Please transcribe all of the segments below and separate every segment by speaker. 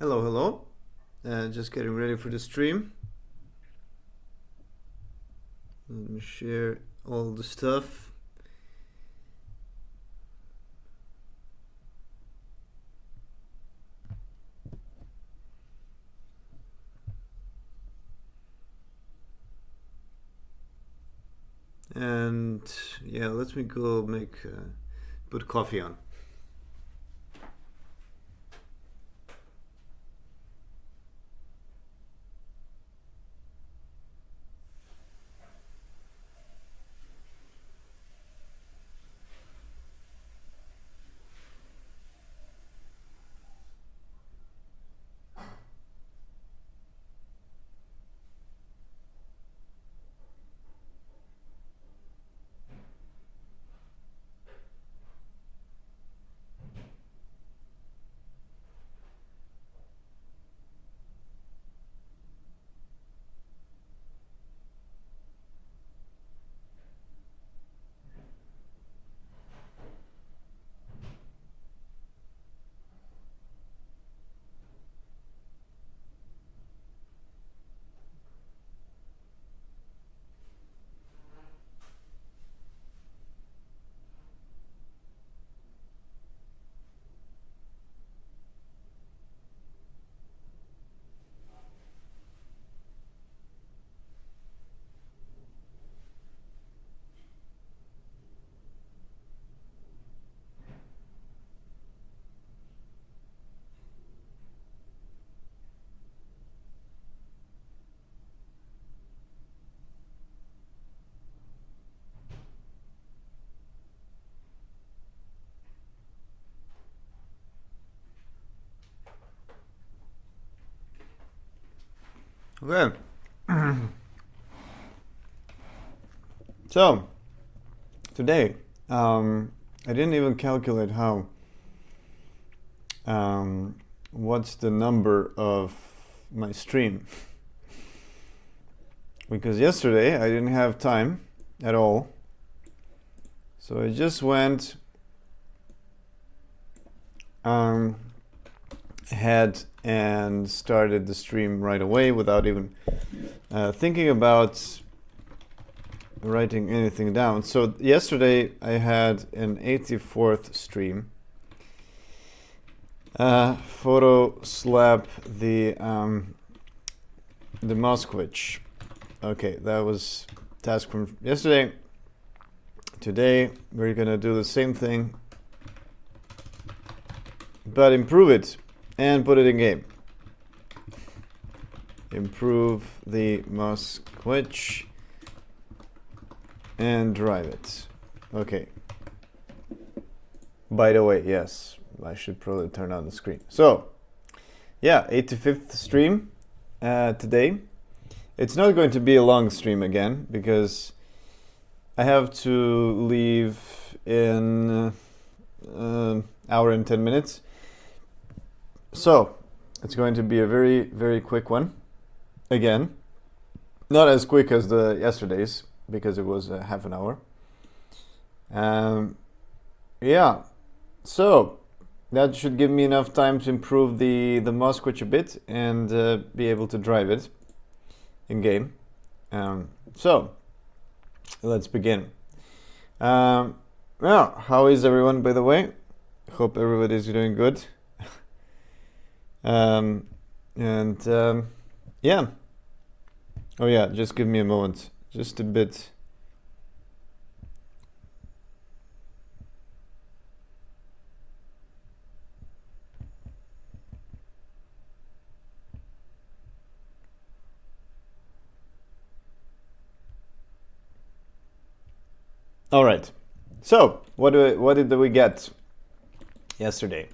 Speaker 1: Hello, hello. Just getting ready for the stream. Let me share all the stuff. And yeah, let me go put coffee on. Okay. So today, I didn't even calculate what's the number of my stream because yesterday I didn't have time at all. So I just went ahead and started the stream right away without even thinking about writing anything down. So yesterday I had an 84th stream. Photo slap the Moskvitch. Okay, that was task from yesterday. Today we're gonna do the same thing, but improve it and put it in game. Improve the Moskvitch and drive it. Okay. By the way, yes, I should probably turn on the screen. So, yeah, 85th stream today. It's not going to be a long stream again because I have to leave in hour and 10 minutes. So, it's going to be a very, very quick one. Again, not as quick as the yesterday's because it was half an hour. Yeah, so that should give me enough time to improve the Moskvitch a bit and be able to drive it in game. So let's begin. Well, how is everyone, by the way? Hope everybody's doing good. Yeah. Oh yeah, just give me a moment. Just a bit. All right. So, what did we get yesterday?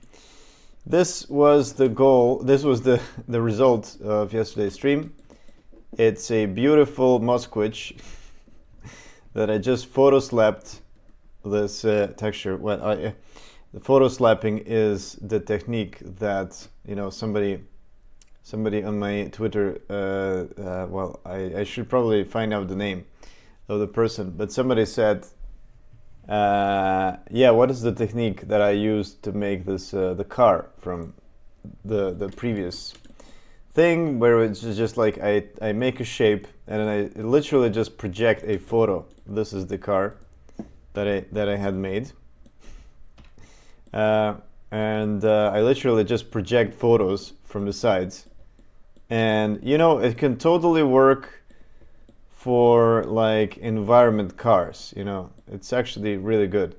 Speaker 1: This was the goal. This was the result of yesterday's stream. It's a beautiful Moskvitch that I just photo slapped this texture. The photo slapping is the technique that somebody on my Twitter. Well, I should probably find out the name of the person, but somebody said, yeah, what is the technique that I used to make this the car from the previous thing where it's just like I make a shape and then I literally just project a photo. This is the car that I had made, and I literally just project photos from the sides, and you know it can totally work for like environment cars. You know, it's actually really good,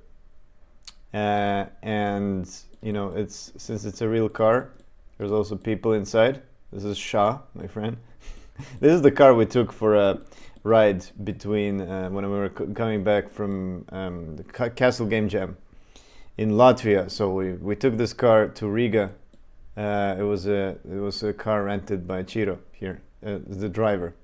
Speaker 1: and you know it's since it's a real car. There's also people inside. This is Shah, my friend. This is the car we took for a ride between when we were coming back from the Castle Game Jam in Latvia. So we took this car to Riga. It was a car rented by Chiro here, the driver.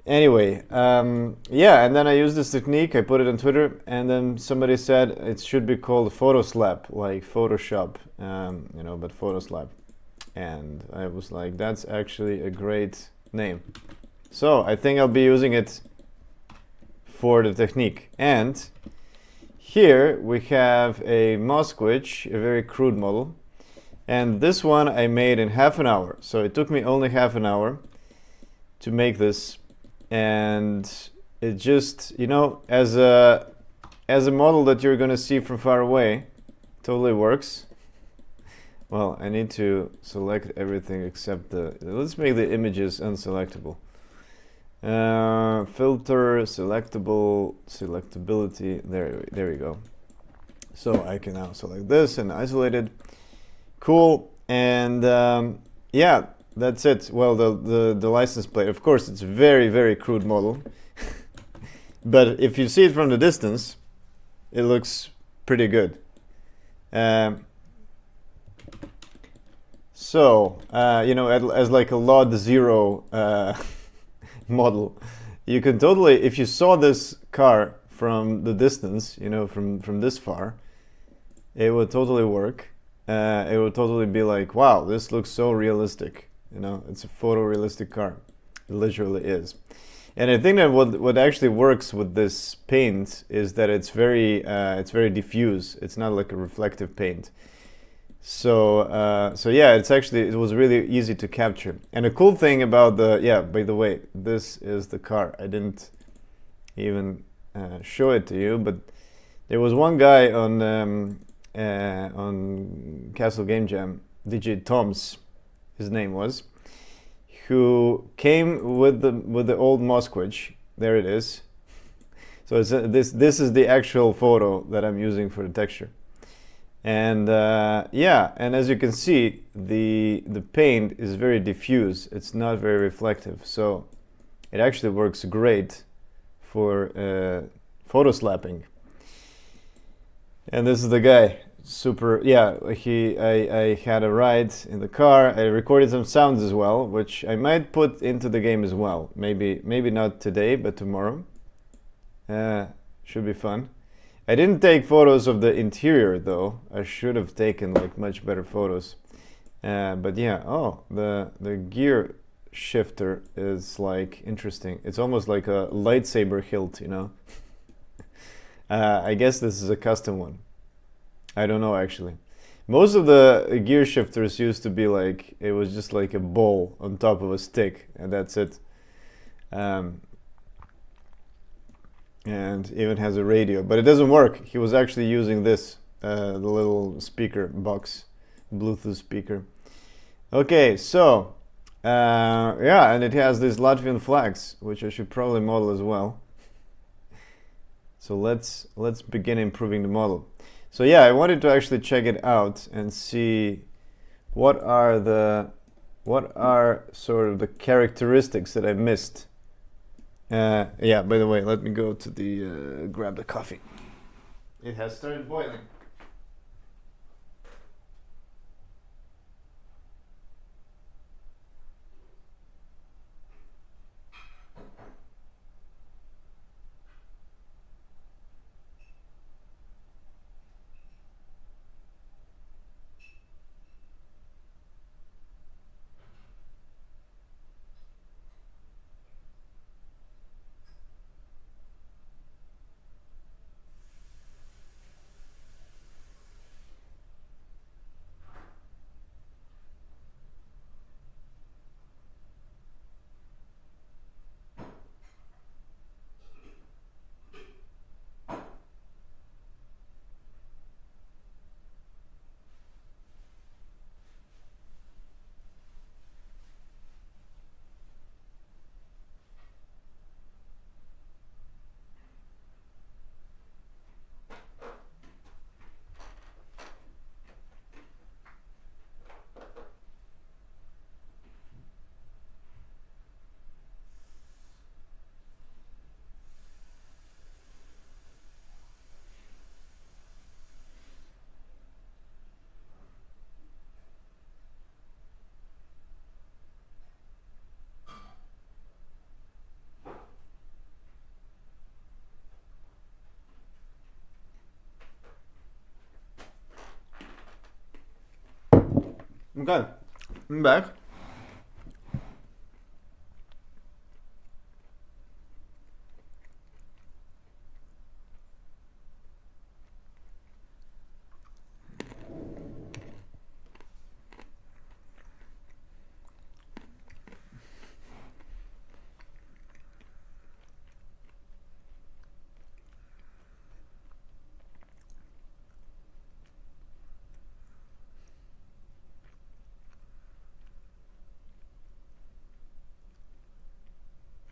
Speaker 1: Anyway, yeah, and then I used this technique. I put it on Twitter, and then somebody said it should be called photo slap, like Photoshop, you know, but photo slap. And I was like, that's actually a great name. So I think I'll be using it for the technique. And here we have a Moskvitch, a very crude model. And this one I made in half an hour. So it took me only half an hour to make this. And it just, you know, as a model that you're going to see from far away, totally works. Well, I need to select everything except let's make the images unselectable. Filter, selectable, selectability, there we go. So I can now select this and isolate it. Cool, and yeah, that's it. Well, the license plate, of course, it's a very, very crude model. But if you see it from the distance, it looks pretty good. So, you know, as like a LOD 0 model, you can totally, if you saw this car from the distance, you know, from this far, it would totally work. It would totally be like, wow, this looks so realistic. You know, it's a photorealistic car. It literally is. And I think that what actually works with this paint is that it's very diffuse. It's not like a reflective paint. So so yeah, it was really easy to capture. And the cool thing about by the way, this is the car. I didn't even show it to you, but there was one guy on Castle Game Jam, DJ Toms, his name was, who came with the old Moskvitch. There it is. So it's this is the actual photo that I'm using for the texture. And yeah, and as you can see, the paint is very diffuse. It's not very reflective, so it actually works great for photo slapping. And this is the guy. Super, yeah. I had a ride in the car. I recorded some sounds as well, which I might put into the game as well. Maybe not today, but tomorrow. Should be fun. I didn't take photos of the interior though. I should have taken like much better photos. But yeah, oh, the gear shifter is like interesting. It's almost like a lightsaber hilt, you know. I guess this is a custom one. I don't know actually. Most of the gear shifters used to be like, it was just like a ball on top of a stick, and that's it. And even has a radio, but it doesn't work. He was actually using this, the little speaker box, Bluetooth speaker. Okay, so yeah, and it has these Latvian flags, which I should probably model as well. So let's begin improving the model. So yeah, I wanted to actually check it out and see what are sort of the characteristics that I missed. Yeah, by the way, let me go to the grab the coffee. It has started boiling. Okay, I'm back.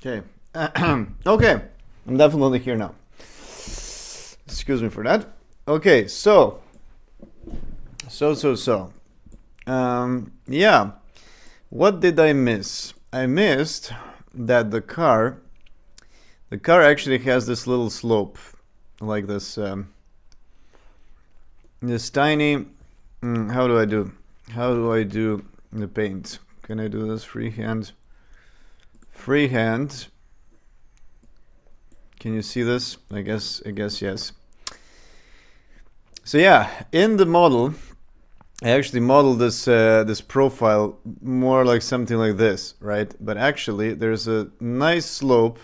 Speaker 1: Okay. Okay, I'm definitely here now. Excuse me for that. Okay, so. Yeah. What did I miss? I missed that the car actually has this little slope, like this, this tiny. How do I do? How do I do the paint? Can I do this freehand? Freehand. Can you see this? I guess yes. So yeah, in the model, I actually modeled this this profile more like something like this, right? But actually, there's a nice slope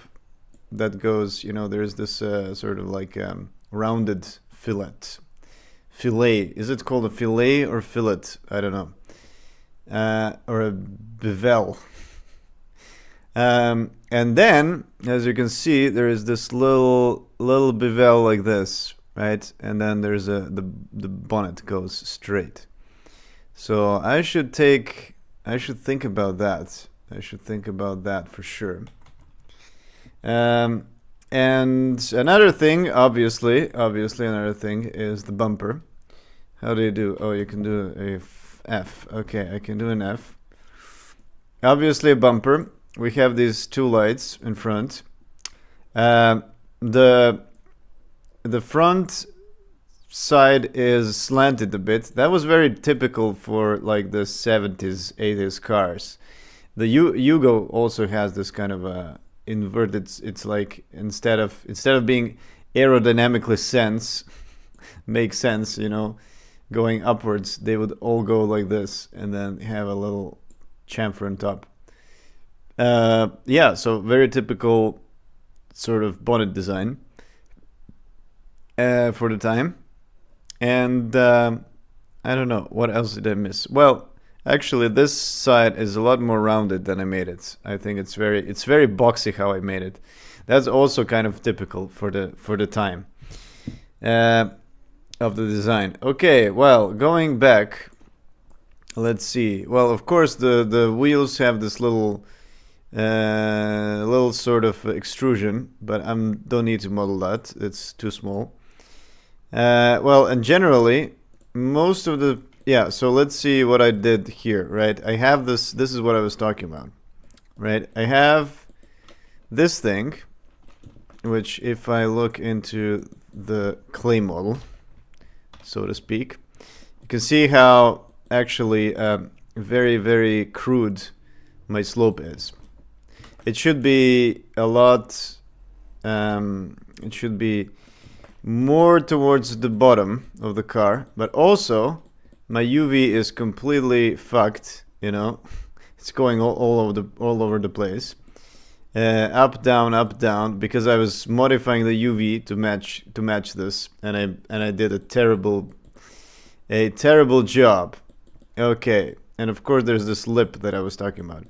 Speaker 1: that goes. You know, there's this sort of like rounded fillet. Fillet. Is it called a fillet or fillet? I don't know. Or a bevel. And then, as you can see, there is this little bevel like this, right? And then there's the bonnet goes straight. So I should think about that. I should think about that for sure. And another thing, obviously, another thing is the bumper. How do you do? Oh, you can do a F. Okay, I can do an F. Obviously, a bumper. We have these two lights in front. The front side is slanted a bit. That was very typical for like the 70s, 80s cars. The Yugo also has this kind of inverted. It's like instead of being aerodynamically make sense, you know, going upwards, they would all go like this and then have a little chamfer on top. Yeah, so very typical sort of bonnet design for the time. And I don't know, what else did I miss? Well, actually, this side is a lot more rounded than I made it. I think it's very boxy how I made it. That's also kind of typical for the time of the design. Okay, well, going back, let's see. Well, of course, the wheels have this little sort of extrusion, but I don't need to model that. It's too small. Well, and generally, most of the... Yeah, so let's see what I did here, right? I have this is what I was talking about, right? I have this thing, which if I look into the clay model, so to speak, you can see how actually very, very crude my slope is. It should be a lot, it should be more towards the bottom of the car, but also my UV is completely fucked, you know. It's going all over the place. Up down, because I was modifying the UV to match this, and I did a terrible job. Okay, and of course there's this lip that I was talking about.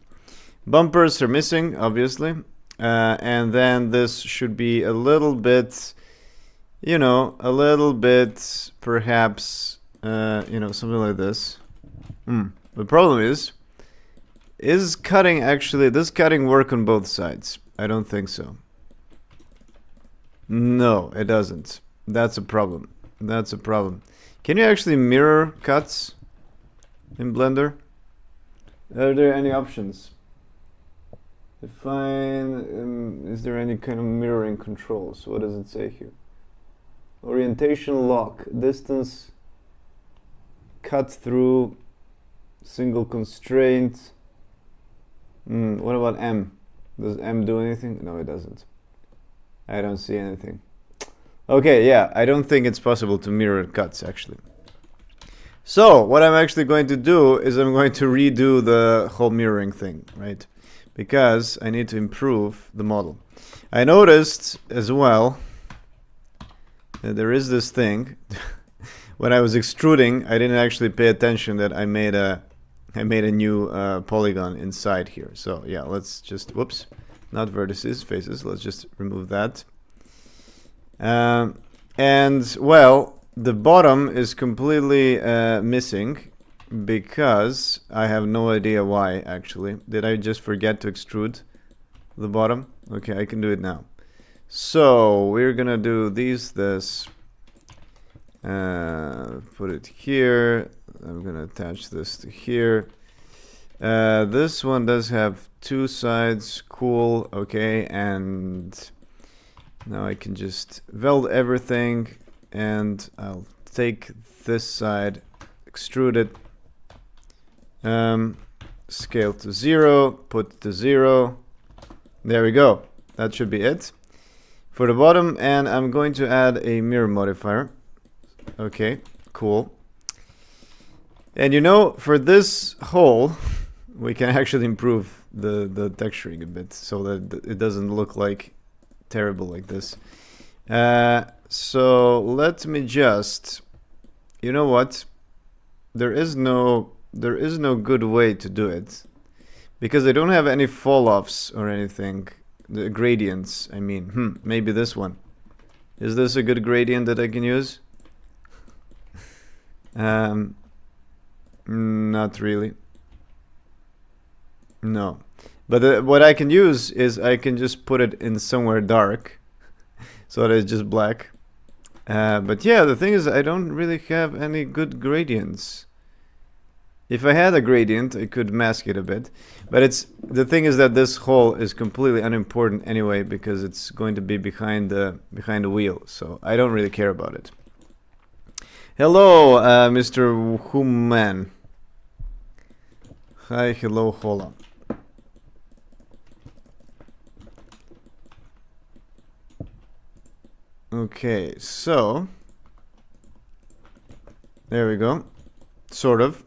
Speaker 1: Bumpers are missing, obviously, and then this should be a little bit, you know, perhaps, you know, something like this. The problem is cutting actually, does cutting work on both sides? I don't think so. No, it doesn't. That's a problem. Can you actually mirror cuts in Blender? Are there any options? Define, is there any kind of mirroring controls? What does it say here? Orientation lock, distance, cut through, single constraint. What about M? Does M do anything? No, it doesn't. I don't see anything. Okay, yeah, I don't think it's possible to mirror cuts, actually. So what I'm actually going to do is I'm going to redo the whole mirroring thing, right? Because I need to improve the model. I noticed as well that there is this thing. When I was extruding, I didn't actually pay attention that I made a new polygon inside here. So yeah, let's just, whoops, not vertices, faces. Let's just remove that. And well, the bottom is completely missing because I have no idea why, actually. Did I just forget to extrude the bottom? Okay, I can do it now. So we're gonna do this. Put it here. I'm gonna attach this to here. This one does have two sides. Cool. Okay, and now I can just weld everything, and I'll take this side, extrude it, scale to 0, put to 0. There we go. That should be it for the bottom, and I'm going to add a mirror modifier. Okay, cool. And you know, for this hole, we can actually improve the texturing a bit so that it doesn't look like terrible like this. So let me just, you know what? There is no good way to do it because I don't have any fall-offs or anything. The gradients, I mean, maybe this one. Is this a good gradient that I can use? Not really. No. But what I can use is I can just put it in somewhere dark so that it's just black. But yeah, the thing is I don't really have any good gradients. If I had a gradient, I could mask it a bit. But the thing is that this hole is completely unimportant anyway because it's going to be behind the wheel. So I don't really care about it. Hello, Mr. Human. Hi, hello, hola. Okay, so there we go. Sort of.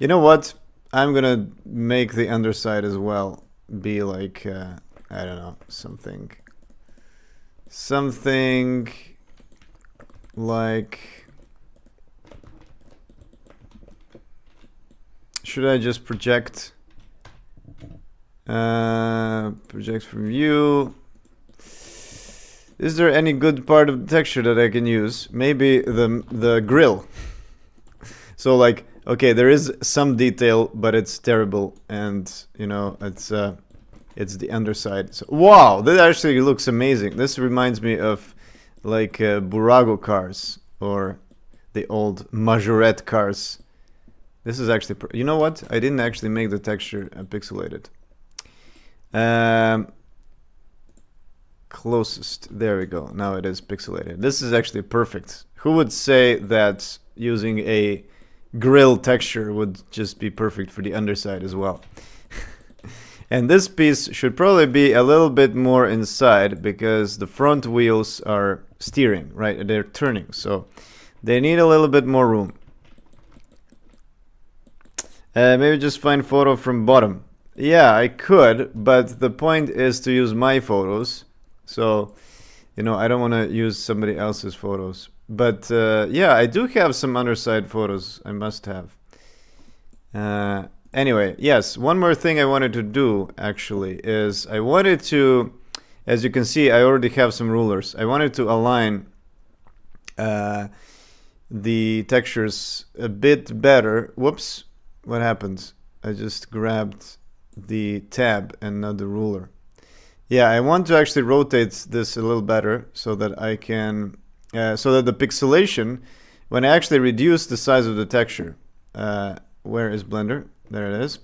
Speaker 1: You know what? I'm gonna make the underside as well be like, I don't know, something like, should I just project from view? Is there any good part of the texture that I can use? Maybe the grill. So like, okay, there is some detail, but it's terrible, and you know, it's the underside. So, wow, that actually looks amazing. This reminds me of like Burago cars or the old Majorette cars. This is actually, you know what? I didn't actually make the texture pixelated. Closest, there we go. Now it is pixelated. This is actually perfect. Who would say that using a grill texture would just be perfect for the underside as well? And this piece should probably be a little bit more inside because the front wheels are steering, right? They're turning, so they need a little bit more room. Maybe just find photo from bottom. Yeah, I could, but the point is to use my photos. So, you know, I don't want to use somebody else's photos. But yeah, I do have some underside photos. I must have. Anyway, yes, one more thing I wanted to do actually is I wanted to, as you can see, I already have some rulers. I wanted to align the textures a bit better. Whoops, what happened? I just grabbed the tab and not the ruler. Yeah, I want to actually rotate this a little better so that I can, so that the pixelation, when I actually reduce the size of the texture, where is Blender? There it is.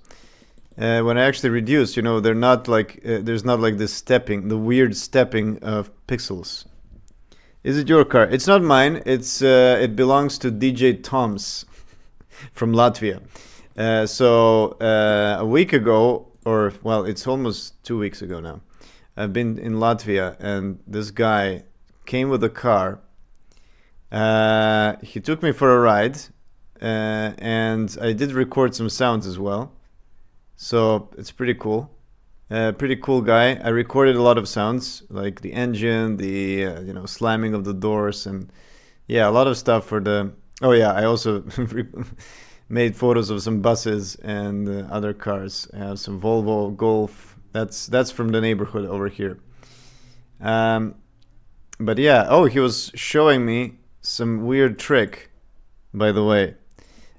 Speaker 1: When I actually reduce, you know, they're not like, there's not like this stepping, the weird stepping of pixels. Is it your car? It's not mine. It belongs to DJ Toms from Latvia. So a week ago, or well, it's almost 2 weeks ago now. I've been in Latvia, and this guy came with a car. He took me for a ride, and I did record some sounds as well. So it's pretty cool. Pretty cool guy. I recorded a lot of sounds, like the engine, the slamming of the doors, and yeah, a lot of stuff for the. Oh yeah, I also made photos of some buses and other cars. I have some Volvo Golf. That's from the neighborhood over here. But yeah, oh, he was showing me some weird trick, by the way.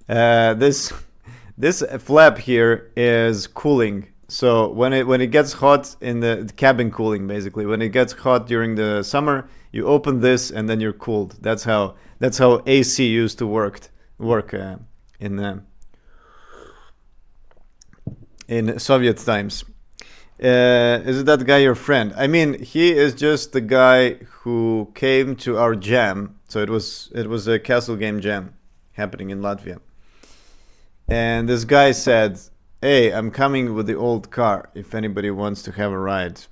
Speaker 1: This flap here is cooling. So when it gets hot in the cabin cooling, basically, when it gets hot during the summer, you open this and then you're cooled. That's how AC used to work in Soviet times. Is that guy your friend? I mean, he is just the guy who came to our jam. So it was a castle game jam happening in Latvia. And this guy said, "Hey, I'm coming with the old car. If anybody wants to have a ride."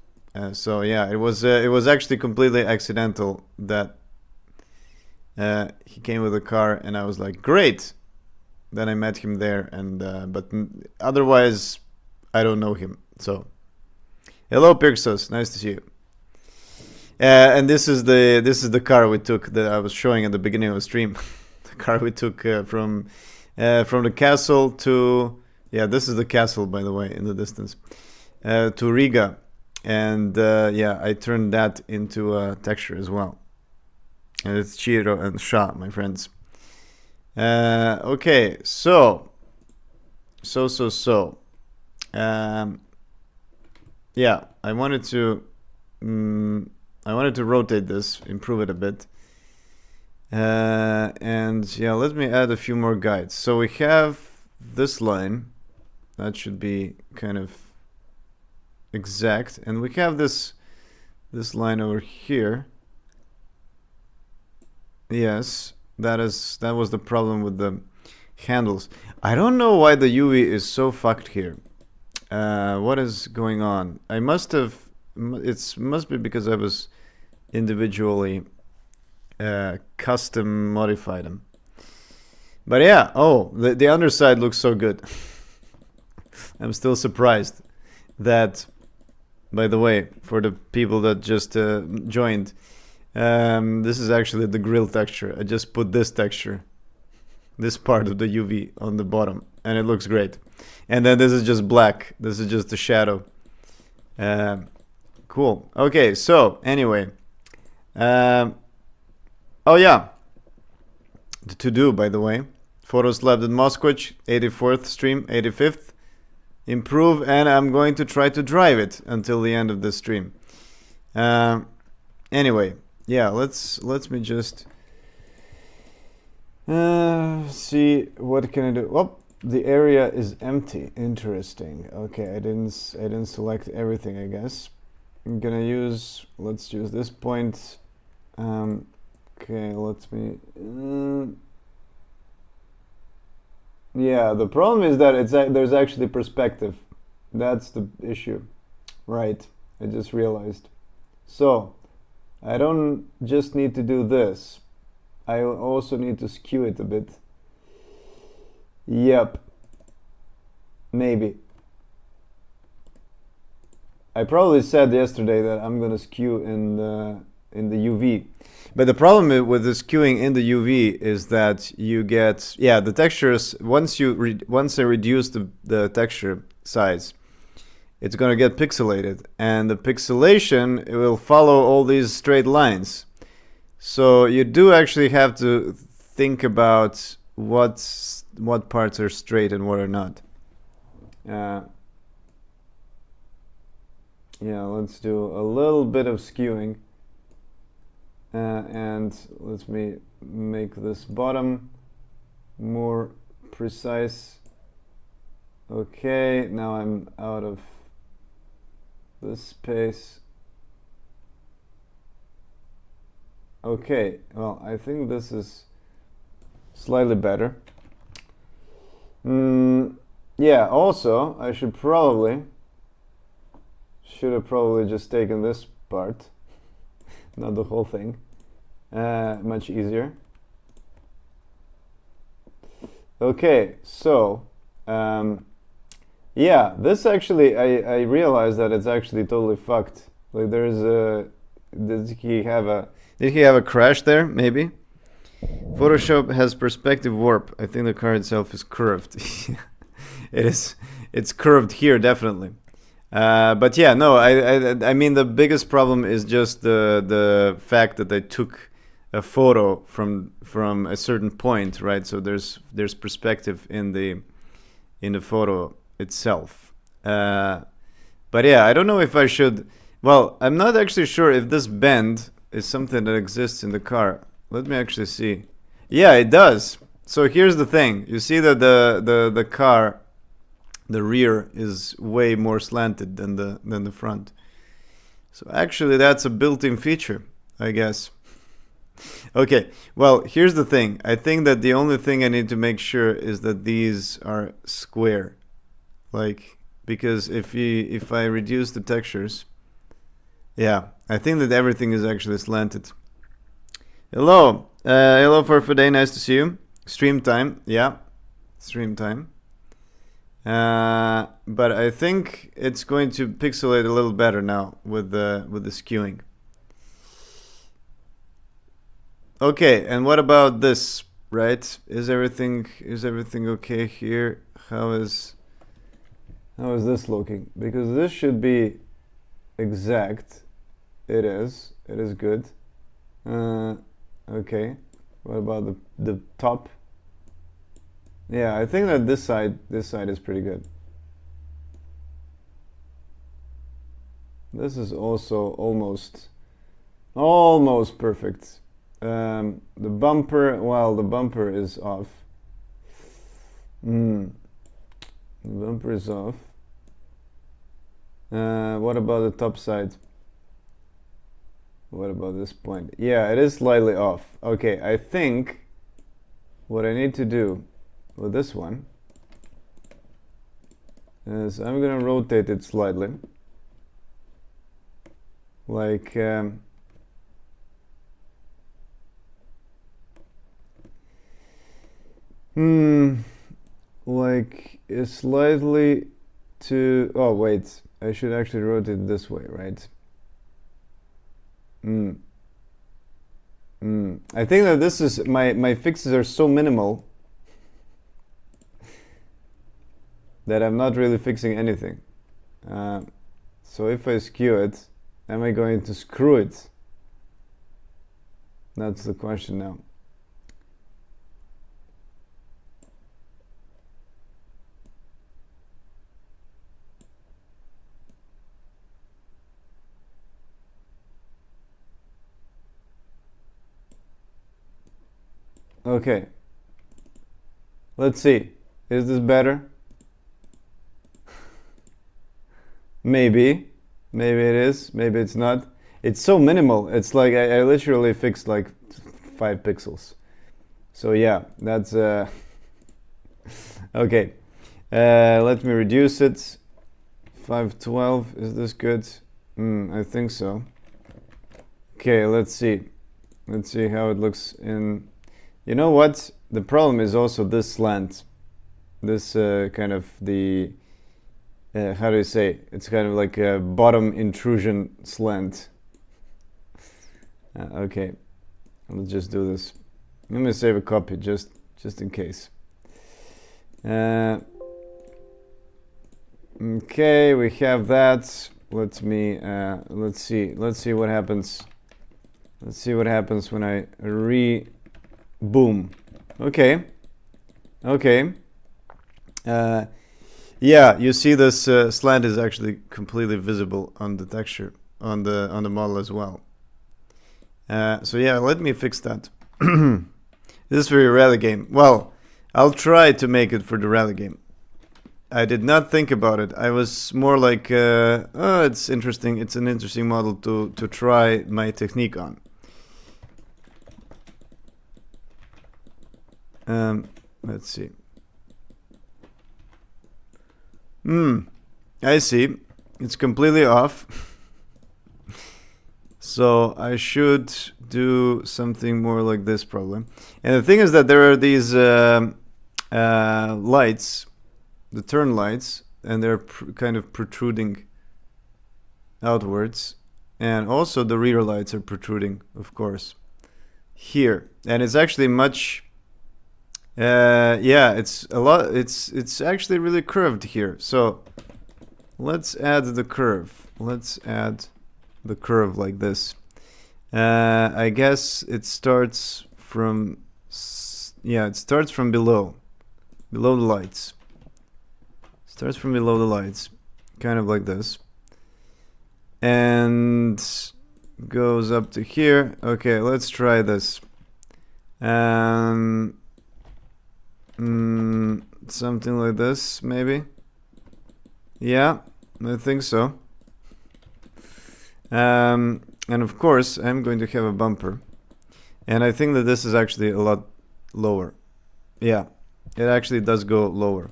Speaker 1: So yeah, it was actually completely accidental that he came with a car, and I was like, "Great." Then I met him there, and but otherwise, I don't know him. So. Hello, Pixos. Nice to see you. And this is the car we took that I was showing at the beginning of the stream. The car we took from the castle to this is the castle, by the way, in the distance to Riga, and I turned that into a texture as well. And it's Chiro and Sha, my friends. Okay, so. Yeah, I wanted to rotate this, improve it a bit, and yeah, let me add a few more guides. So we have this line that should be kind of exact, and we have this line over here. Yes, that was the problem with the handles. I don't know why the UV is so fucked here. What is going on? I must be because I was individually custom modified them. But yeah, the underside looks so good. I'm still surprised that, by the way, for the people that just joined, this is actually the grill texture. I just put this texture, this part of the UV on the bottom, and it looks great. And then this is just black. This is just the shadow. Cool. Okay, so anyway. Oh yeah. The to-do, by the way. Photos left in Moskvitch, 84th stream, 85th. Improve, and I'm going to try to drive it until the end of the stream. Anyway, yeah, let me just see what can I do. Oh, the area is empty. Interesting. Okay, I didn't select everything, I guess. I'm gonna let's use this point. Okay, let me. Yeah, the problem is that there's actually perspective. That's the issue, right? I just realized. So, I don't just need to do this. I also need to skew it a bit. Yep. Maybe. I probably said yesterday that I'm gonna skew in the UV, but the problem with the skewing in the UV is that you get the textures once I reduce the texture size, it's gonna get pixelated, and the pixelation will follow all these straight lines. So you do actually have to think about what parts are straight and what are not. Yeah, let's do a little bit of skewing. And let me make this bottom more precise. Okay, now I'm out of this space. Okay, well, I think this is slightly better. Yeah, also, I should have probably just taken this part, not the whole thing. Much easier. Okay, so yeah, this actually I realized that it's actually totally fucked. Like there's a did he have a crash there? Maybe. Photoshop has perspective warp. I think the car itself is curved. It is. It's curved here definitely. But yeah, no. I mean the biggest problem is just the fact that I took a photo from a certain point, right? So there's perspective in the photo itself. But yeah, I don't know if I should. Well, I'm not actually sure if this bend is something that exists in the car. Let me actually see. Yeah, it does. So here's the thing. You see that the car, the rear is way more slanted than the front. So actually, that's a built-in feature, I guess. Okay, well, here's the thing. I think that the only thing I need to make sure is that these are square. Like, because if I reduce the textures, yeah, I think that everything is actually slanted. Hello, hello for day. Nice to see you. Stream time, yeah, stream time. But I think it's going to pixelate a little better now with the skewing. Okay, and what about this? Right? Is everything okay here? How is this looking? Because this should be exact. It is. It is good. Okay. What about the top? Yeah, I think that this side is pretty good. This is also almost perfect. The bumper, well, the bumper is off. The bumper is off. What about the top side? What about this point? Yeah, it is slightly off. Okay, I think what I need to do with this one is I'm gonna rotate it slightly. Like like slightly to, oh wait, I should actually rotate it this way, right? I think that this is my fixes are so minimal that I'm not really fixing anything. So if I skew it, am I going to screw it? That's the question now. Okay. Let's see. Is this better? Maybe. Maybe it is. Maybe it's not. It's so minimal. It's like I literally fixed like 5 pixels. So yeah, that's okay. Let me reduce it. 512. Is this good? I think so. Okay, let's see. Let's see how it looks in. You know what? The problem is also this slant. This kind of the how do you say? It's kind of like a bottom intrusion slant. Okay, let's just do this. Let me save a copy just in case. Okay, we have that. Let's see what happens. Let's see what happens when I boom. Okay. Yeah, you see this slant is actually completely visible on the texture on the model as well. So yeah, let me fix that. This is for your rally game. Well, I'll try to make it for the rally game. I did not think about it. I was more like, oh, it's interesting. It's an interesting model to try my technique on. Let's see. I see. It's completely off. So I should do something more like this probably. And the thing is that there are these lights, the turn lights, and they're kind of protruding outwards, and also the rear lights are protruding, of course, here. And it's actually much yeah, it's a lot. It's actually really curved here. So let's add the curve. Let's add the curve like this. I guess it starts from, yeah, it starts from below the lights. Starts from below the lights, kind of like this, and goes up to here. Okay, let's try this. Something like this, maybe. Yeah, I think so. And of course, I'm going to have a bumper. And I think that this is actually a lot lower. Yeah, it actually does go lower.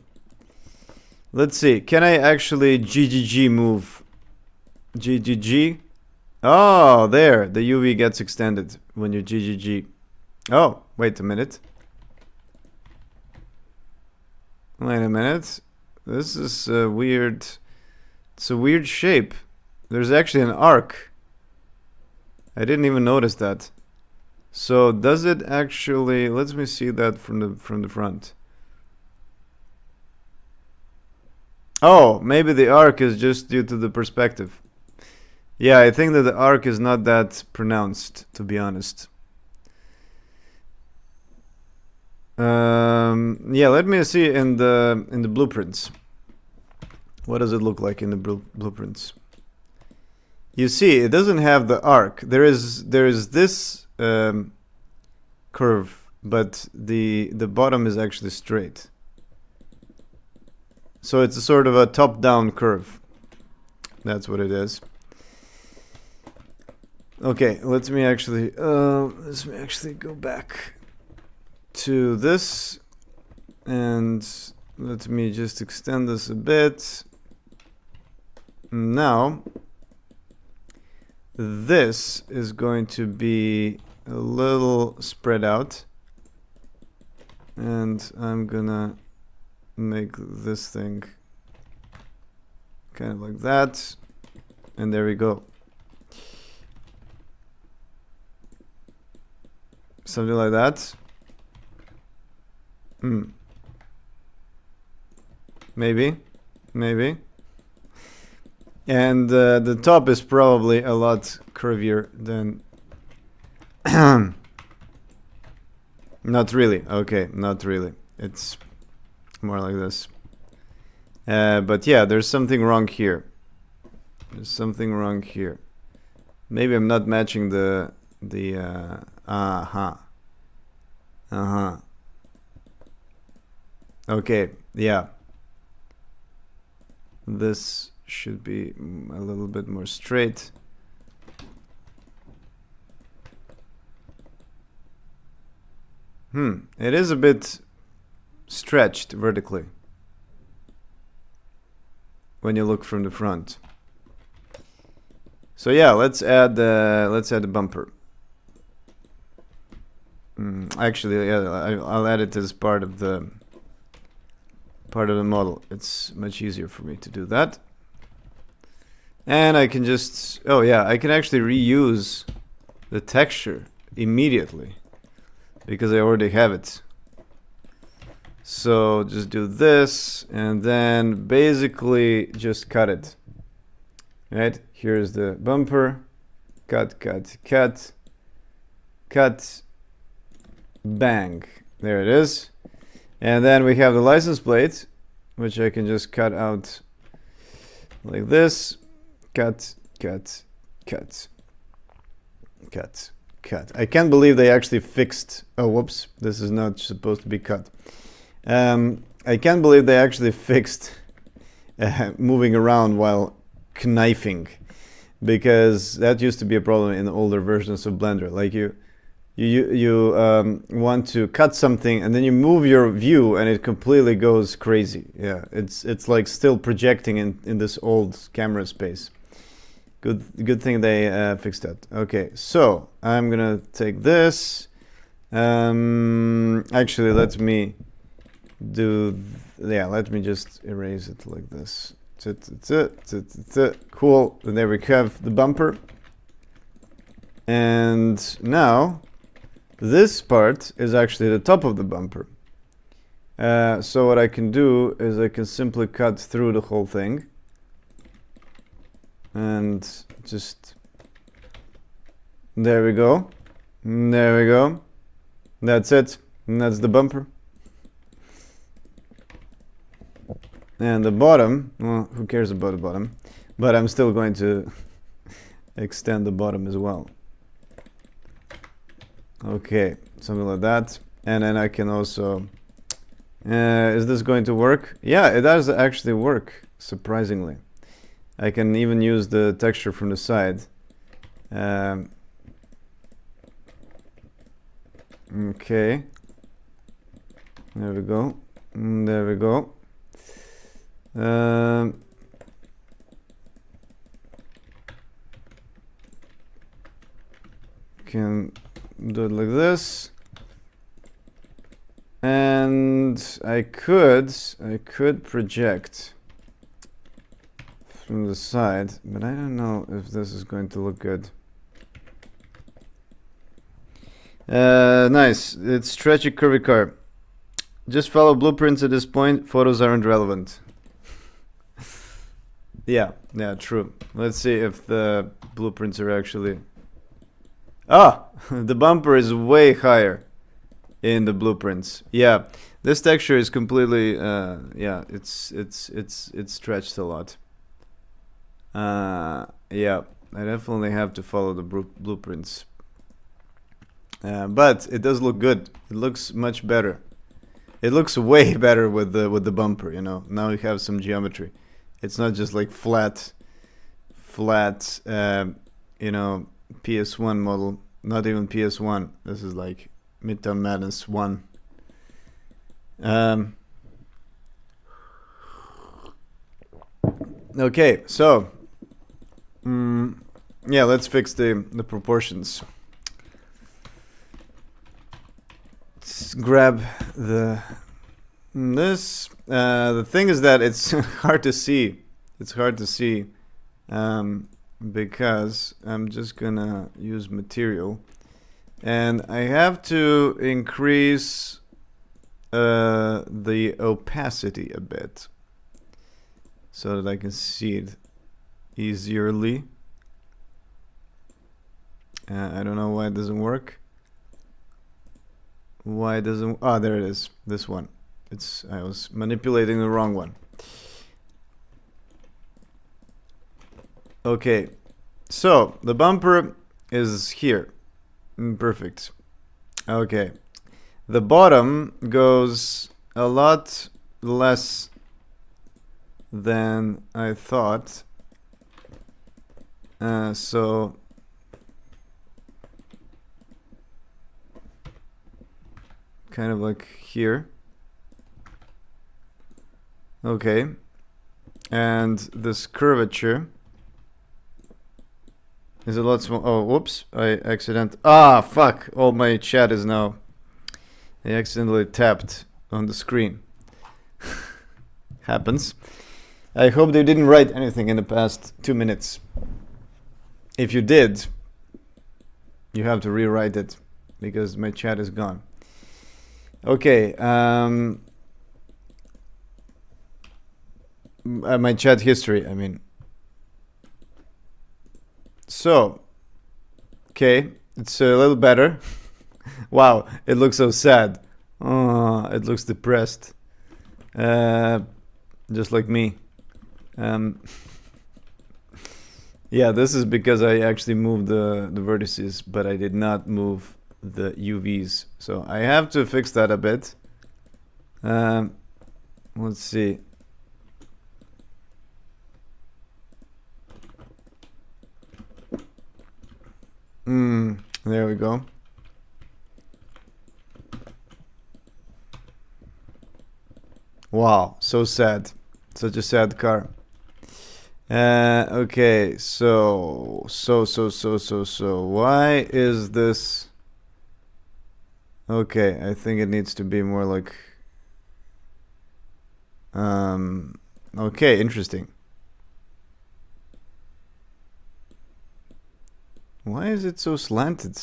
Speaker 1: Let's see. Can I actually GGG move? GGG? Oh, there. The UV gets extended when you GGG. Oh, wait a minute. Wait a minute. This is a weird... It's a weird shape. There's actually an arc. I didn't even notice that. So does it actually... Let me see that from the front. Oh, maybe the arc is just due to the perspective. Yeah, I think that the arc is not that pronounced, to be honest. Yeah, let me see in the blueprints. What does it look like in the blueprints? You see, it doesn't have the arc. There is this curve, but the bottom is actually straight. So it's a sort of a top-down curve. That's what it is. Okay, let me actually go back to this, and let me just extend this a bit. Now, this is going to be a little spread out, and I'm gonna make this thing kind of like that, and there we go. Something like that. Maybe. And the top is probably a lot curvier than... Not really. Okay, not really. It's more like this. But yeah, there's something wrong here. Maybe I'm not matching the Okay, yeah. This should be a little bit more straight. It is a bit stretched vertically when you look from the front. So yeah, let's add the bumper. Actually, yeah, I'll add it as part of the model. It's much easier for me to do that. And I can just, oh yeah, I can actually reuse the texture immediately because I already have it. So just do this and then basically just cut it. Right? Here's the bumper. Cut. Bang. There it is. And then we have the license plate, which I can just cut out like this. Cut. I can't believe they actually fixed... Oh, whoops. This is not supposed to be cut. I can't believe they actually fixed moving around while knifing, because that used to be a problem in older versions of Blender. Like you want to cut something and then you move your view and it completely goes crazy. Yeah, it's like still projecting in this old camera space. Good thing they fixed that. Okay, so I'm gonna take this. Actually, let me let me just erase it like this. Cool. And there we have the bumper. And now this part is actually the top of the bumper. So what I can do is I can simply cut through the whole thing and just, there we go. There we go. That's it. And that's the bumper. And the bottom, well, who cares about the bottom? But I'm still going to extend the bottom as well. Okay, something like that. And then I can also, is this going to work? Yeah, it does actually work, surprisingly. I can even use the texture from the side. Okay. There we go. There we go. Can do it like this. And I could project from the side, but I don't know if this is going to look good. Nice. It's stretchy curvy car. Just follow blueprints at this point. Photos aren't relevant. Yeah, true. Let's see if the blueprints are actually... the bumper is way higher in the blueprints. Yeah, this texture is completely it's stretched a lot. Yeah, I definitely have to follow the blueprints. But it does look good. It looks much better. It looks way better with the bumper, you know. Now we have some geometry. It's not just like flat you know, PS1 model. Not even PS1. This is like Midtown Madness 1. Okay, so yeah, let's fix the proportions. Let's grab this. The thing is that it's hard to see. It's hard to see because I'm just gonna use material, and I have to increase the opacity a bit so that I can see it easierly. I don't know why it doesn't work. Why doesn't... Oh, there it is. This one. I was manipulating the wrong one. Okay. So, the bumper is here. Perfect. Okay. The bottom goes a lot less than I thought. So... kind of like here. Okay. And this curvature is a lot small. Oh, whoops. I fuck. All my chat is now... I accidentally tapped on the screen. Happens. I hope they didn't write anything in the past 2 minutes. If you did, you have to rewrite it because my chat is gone. Okay, my chat history, I mean. So, okay, it's a little better. Wow, it looks so sad. Oh, it looks depressed. Just like me. Yeah, this is because I actually moved the vertices, but I did not move the UVs, so I have to fix that a bit. Let's see. There we go. Wow, so sad. Such a sad car. Okay, so why is this... Okay, I think it needs to be more like Okay, interesting. Why is it so slanted?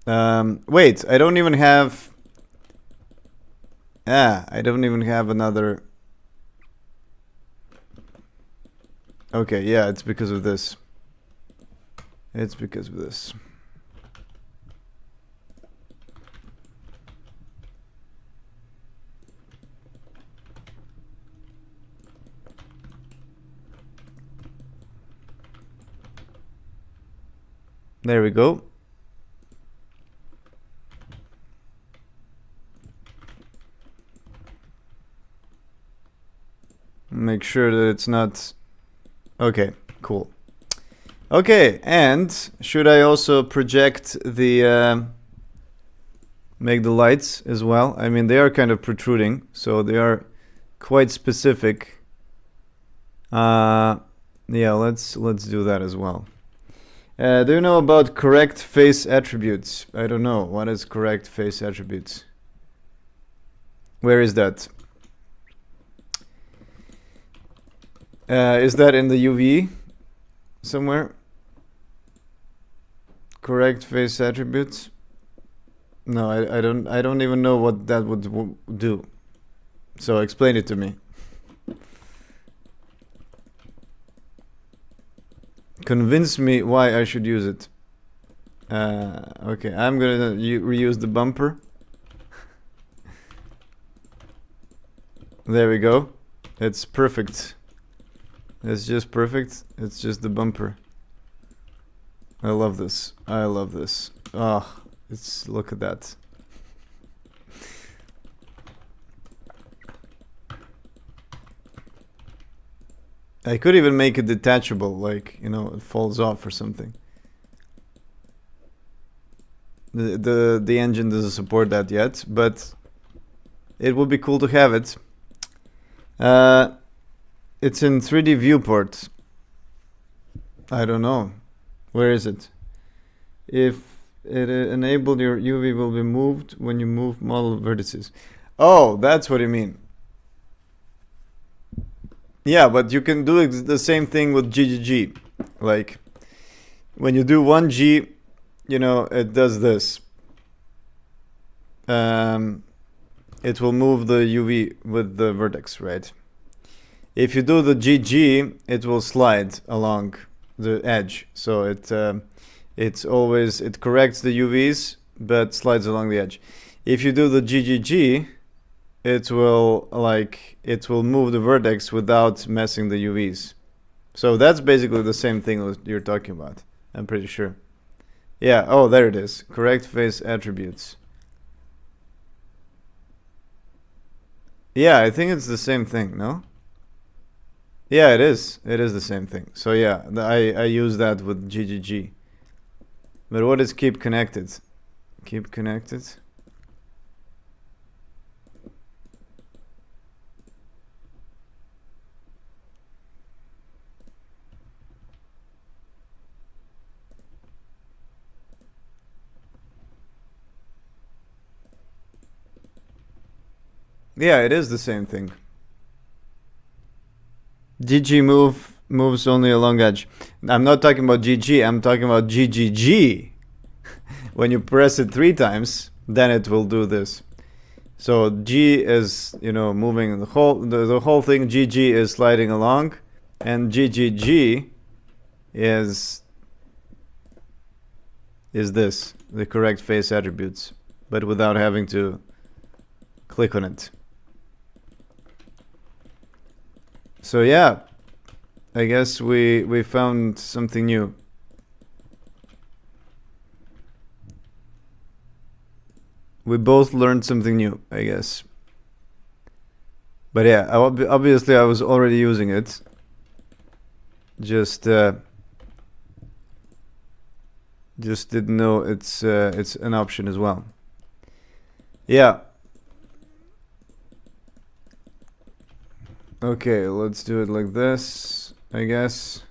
Speaker 1: Wait, I don't even have... I don't even have another... Okay, yeah, it's because of this. It's because of this. There we go. Make sure that it's not... Okay, cool. Okay, and should I also project the... make the lights as well? I mean, they are kind of protruding, so they are quite specific. Yeah, let's do that as well. Do you know about correct face attributes? I don't know. What is correct face attributes? Where is that? Is that in the UV somewhere? Correct face attributes? No, I don't even know what that would do. So explain it to me. Convince me why I should use it. Okay, I'm gonna reuse the bumper. There we go. It's perfect. It's just perfect. It's just the bumper. I love this. I love this. Oh, look at that. I could even make it detachable, like, you know, it falls off or something. The engine doesn't support that yet, but it would be cool to have it. It's in 3D viewport. I don't know. Where is it? If it enabled, your UV will be moved when you move model vertices. Oh, that's what you mean. Yeah, but you can do the same thing with GGG. Like, when you do 1G, you know, it does this. It will move the UV with the vertex, right? If you do the GG, it will slide along the edge. So it corrects the UVs, but slides along the edge. If you do the GGG, it will move the vertex without messing the UVs. So that's basically the same thing you're talking about. I'm pretty sure. Yeah. Oh, there it is. Correct face attributes. Yeah, I think it's the same thing. No. Yeah, it is. It is the same thing. So yeah, I use that with GGG. But what is keep connected? Keep connected. Yeah, it is the same thing. GG moves only along edge. I'm not talking about GG, I'm talking about GGG. When you press it 3 times, then it will do this. So G is, you know, moving the whole thing. GG is sliding along, and GGG is this, the correct face attributes, but without having to click on it. So yeah, I guess we found something new. We both learned something new, I guess. But yeah, obviously I was already using it. Just didn't know it's an option as well. Yeah. Okay, let's do it like this, I guess.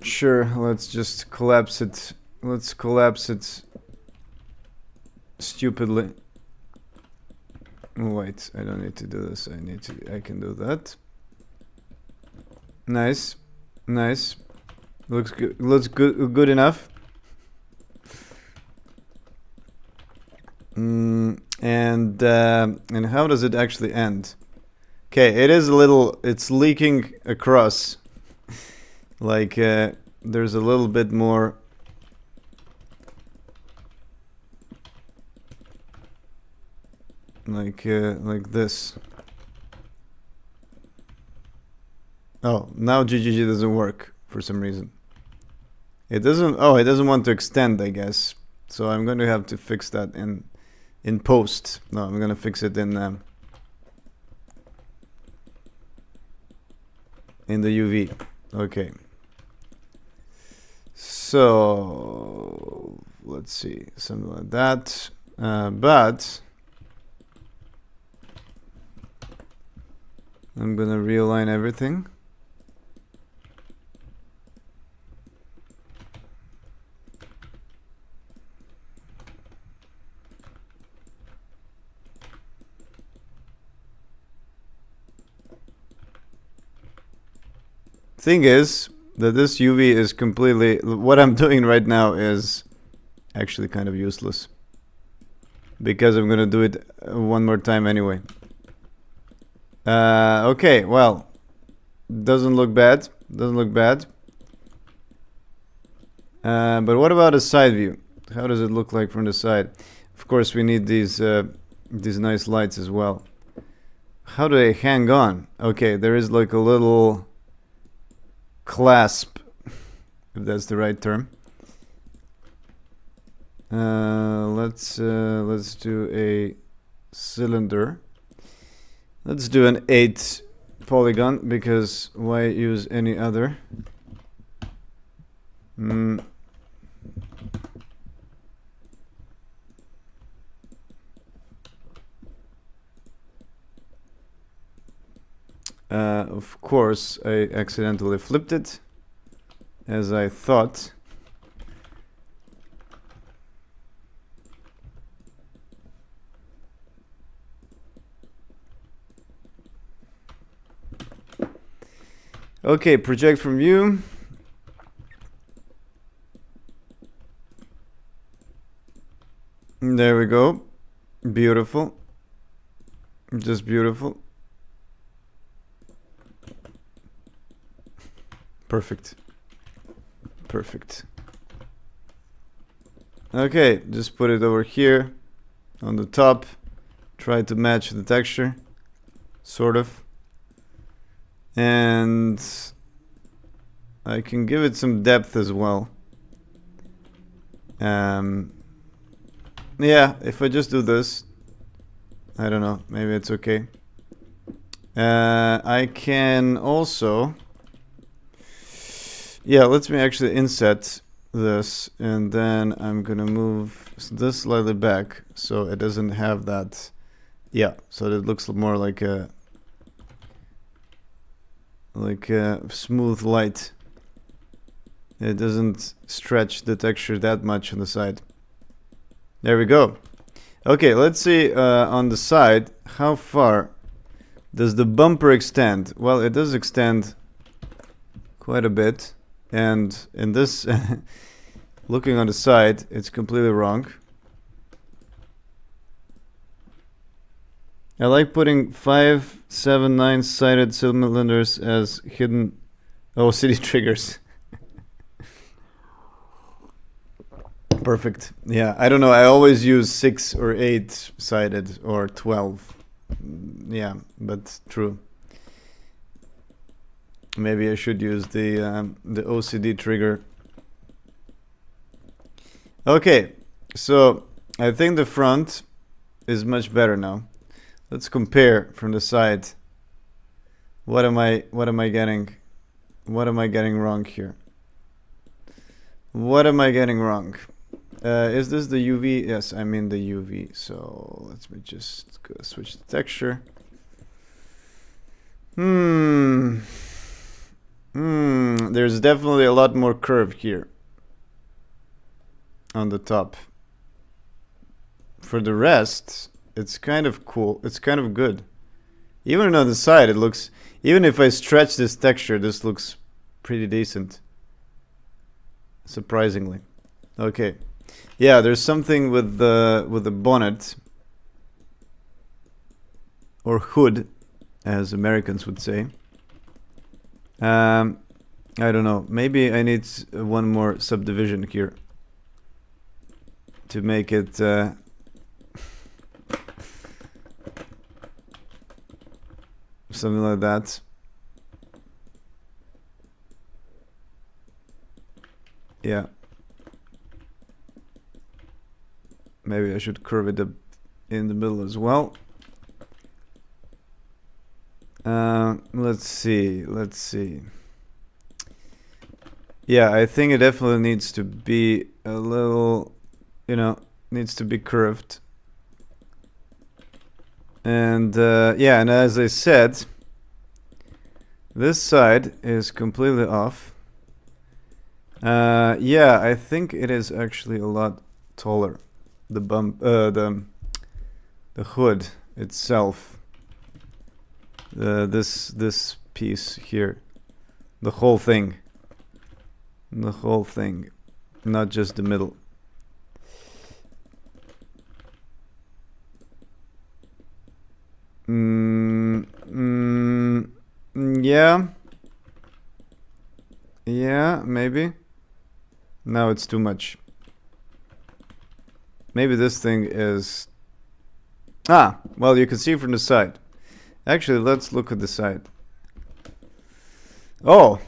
Speaker 1: Sure, let's just collapse it. Let's collapse it stupidly. Wait, I don't need to do this. I can do that. Nice. Nice. Looks good. Looks good enough. And how does it actually end? Okay, it is a little. It's leaking across. Like there's a little bit more. Like this. Oh, now GGG doesn't work for some reason. It doesn't. Oh, it doesn't want to extend, I guess. So I'm going to have to fix that in post. No, I'm going to fix it in the UV. Okay. So let's see, something like that. But I'm gonna realign everything. Thing is that this UV is completely, what I'm doing right now is actually kind of useless, because I'm gonna do it one more time anyway. Okay, well, doesn't look bad. Doesn't look bad. But what about a side view? How does it look like from the side? Of course, we need these nice lights as well. How do they hang on? Okay, there is like a little clasp, if that's the right term. Let's do a cylinder. Let's do an 8 polygon, because why use any other? Of course, I accidentally flipped it, as I thought. Okay, project from view. There we go. Beautiful. Just beautiful. Perfect. Perfect. Okay, just put it over here on the top. Try to match the texture, sort of. And I can give it some depth as well. Yeah, if I just do this, I don't know, maybe it's okay. I can also, yeah, let me actually inset this, and then I'm gonna move this slightly back so it doesn't have that. Yeah, so it looks more like a smooth light. It doesn't stretch the texture that much on the side. There we go. Okay, let's see on the side, how far does the bumper extend? Well, it does extend quite a bit, and in this looking on the side, it's completely wrong. I like putting 5, 7, 9 sided cylinders as hidden OCD triggers. Perfect. Yeah, I don't know. I always use 6 or 8 sided or 12. Yeah, but true. Maybe I should use the OCD trigger. Okay, so I think the front is much better now. Let's compare from the side. What am I getting? What am I getting wrong here? What am I getting wrong? Is this the UV? Yes, I'm in the UV. So let me just go switch the texture. There's definitely a lot more curve here on the top. For the rest, it's kind of cool. It's kind of good. Even on the side, it looks... Even if I stretch this texture, this looks pretty decent. Surprisingly. Okay. Yeah, there's something with the bonnet. Or hood, as Americans would say. I don't know. Maybe I need one more subdivision here. To make it... something like that. Yeah. Maybe I should curve it up in the middle as well. Let's see. Yeah, I think it definitely needs to be a little, needs to be curved. And yeah, and as I said, this side is completely off. Yeah, I think it is actually a lot taller. The hood itself. This piece here, the whole thing, not just the middle. Yeah, maybe. No, it's too much. Maybe this thing is... well, you can see from the side. Actually, let's look at the side. Oh!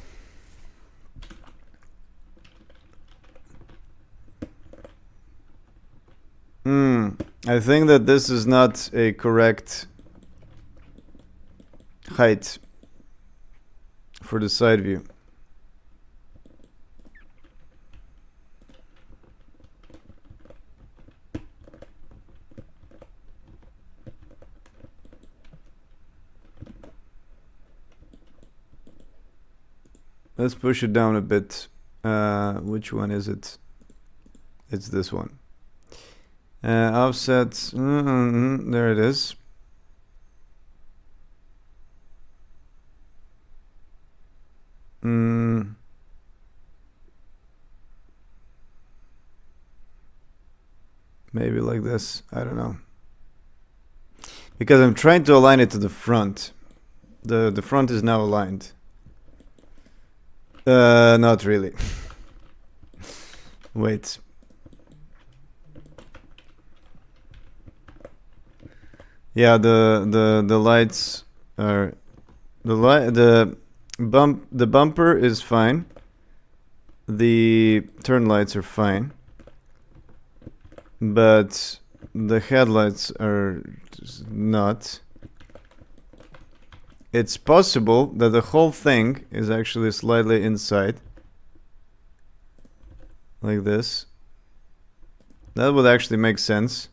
Speaker 1: I think that this is not a correct height for the side view. Let's push it down a bit. Which one is it? It's this one. Offset. There it is. Maybe like this. I don't know. Because I'm trying to align it to the front. The front is now aligned. Not really. Wait. Yeah, the lights are the bumper is fine. The turn lights are fine. But the headlights are not. It's possible that the whole thing is actually slightly inside. Like this. That would actually make sense.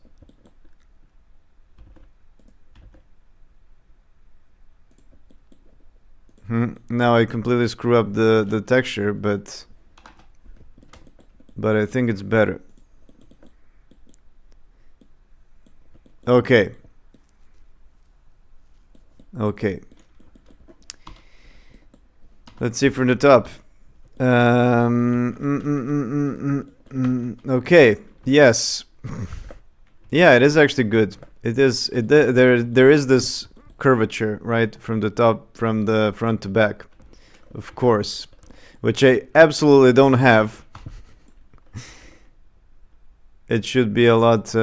Speaker 1: Now I completely screw up the texture, but I think it's better. Okay. Let's see from the top. Okay. Yes. Yeah, it is actually good. It is. There is this curvature right from the top, from the front to back, of course, which I absolutely don't have. It should be a lot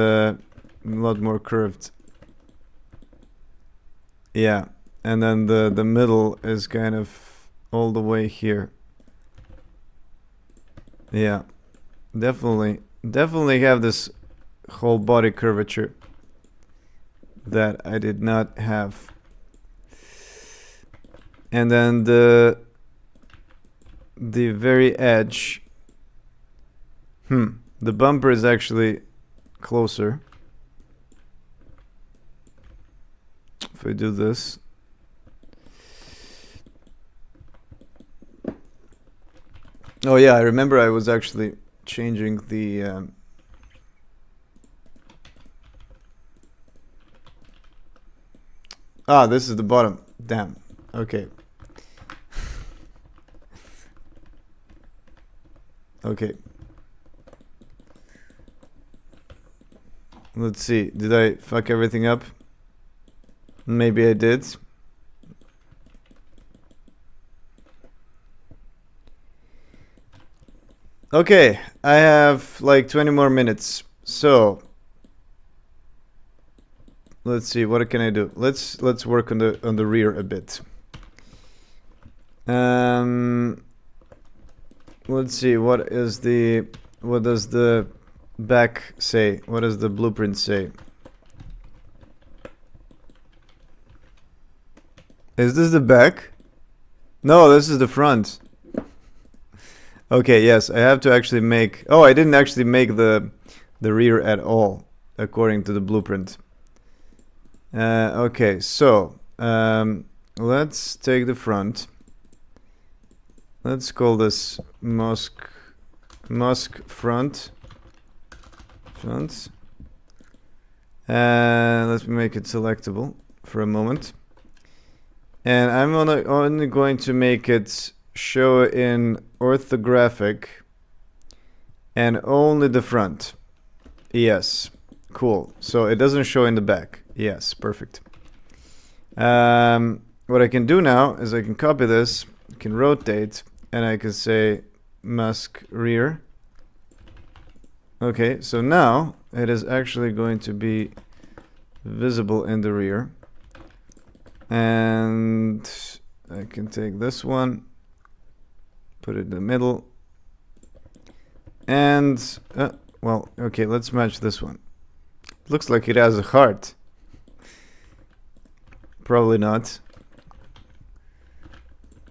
Speaker 1: more curved. Yeah, and then the middle is kind of all the way here. Yeah, definitely have this whole body curvature that I did not have. And then the very edge. The bumper is actually closer. If I do this. Oh yeah, I remember I was actually changing the this is the bottom. Damn. Okay. Okay. Let's see. Did I fuck everything up? Maybe I did. Okay, I have like 20 more minutes. So let's see, what can I do? Let's work on the rear a bit. Let's see, what does the back say? What does the blueprint say? Is this the back? No, this is the front. Okay, yes, I have to actually make... Oh, I didn't actually make the rear at all, according to the blueprint. Okay, so let's take the front. Let's call this Mosk front. And let's make it selectable for a moment. And I'm only going to make it show in orthographic and only the front. Yes, cool. So it doesn't show in the back. Yes, perfect. What I can do now is I can copy this, I can rotate, and I can say mask rear. Okay, so now it is actually going to be visible in the rear. And I can take this one, put it in the middle, and well, okay, let's match this one. Looks like it has a heart. Probably not.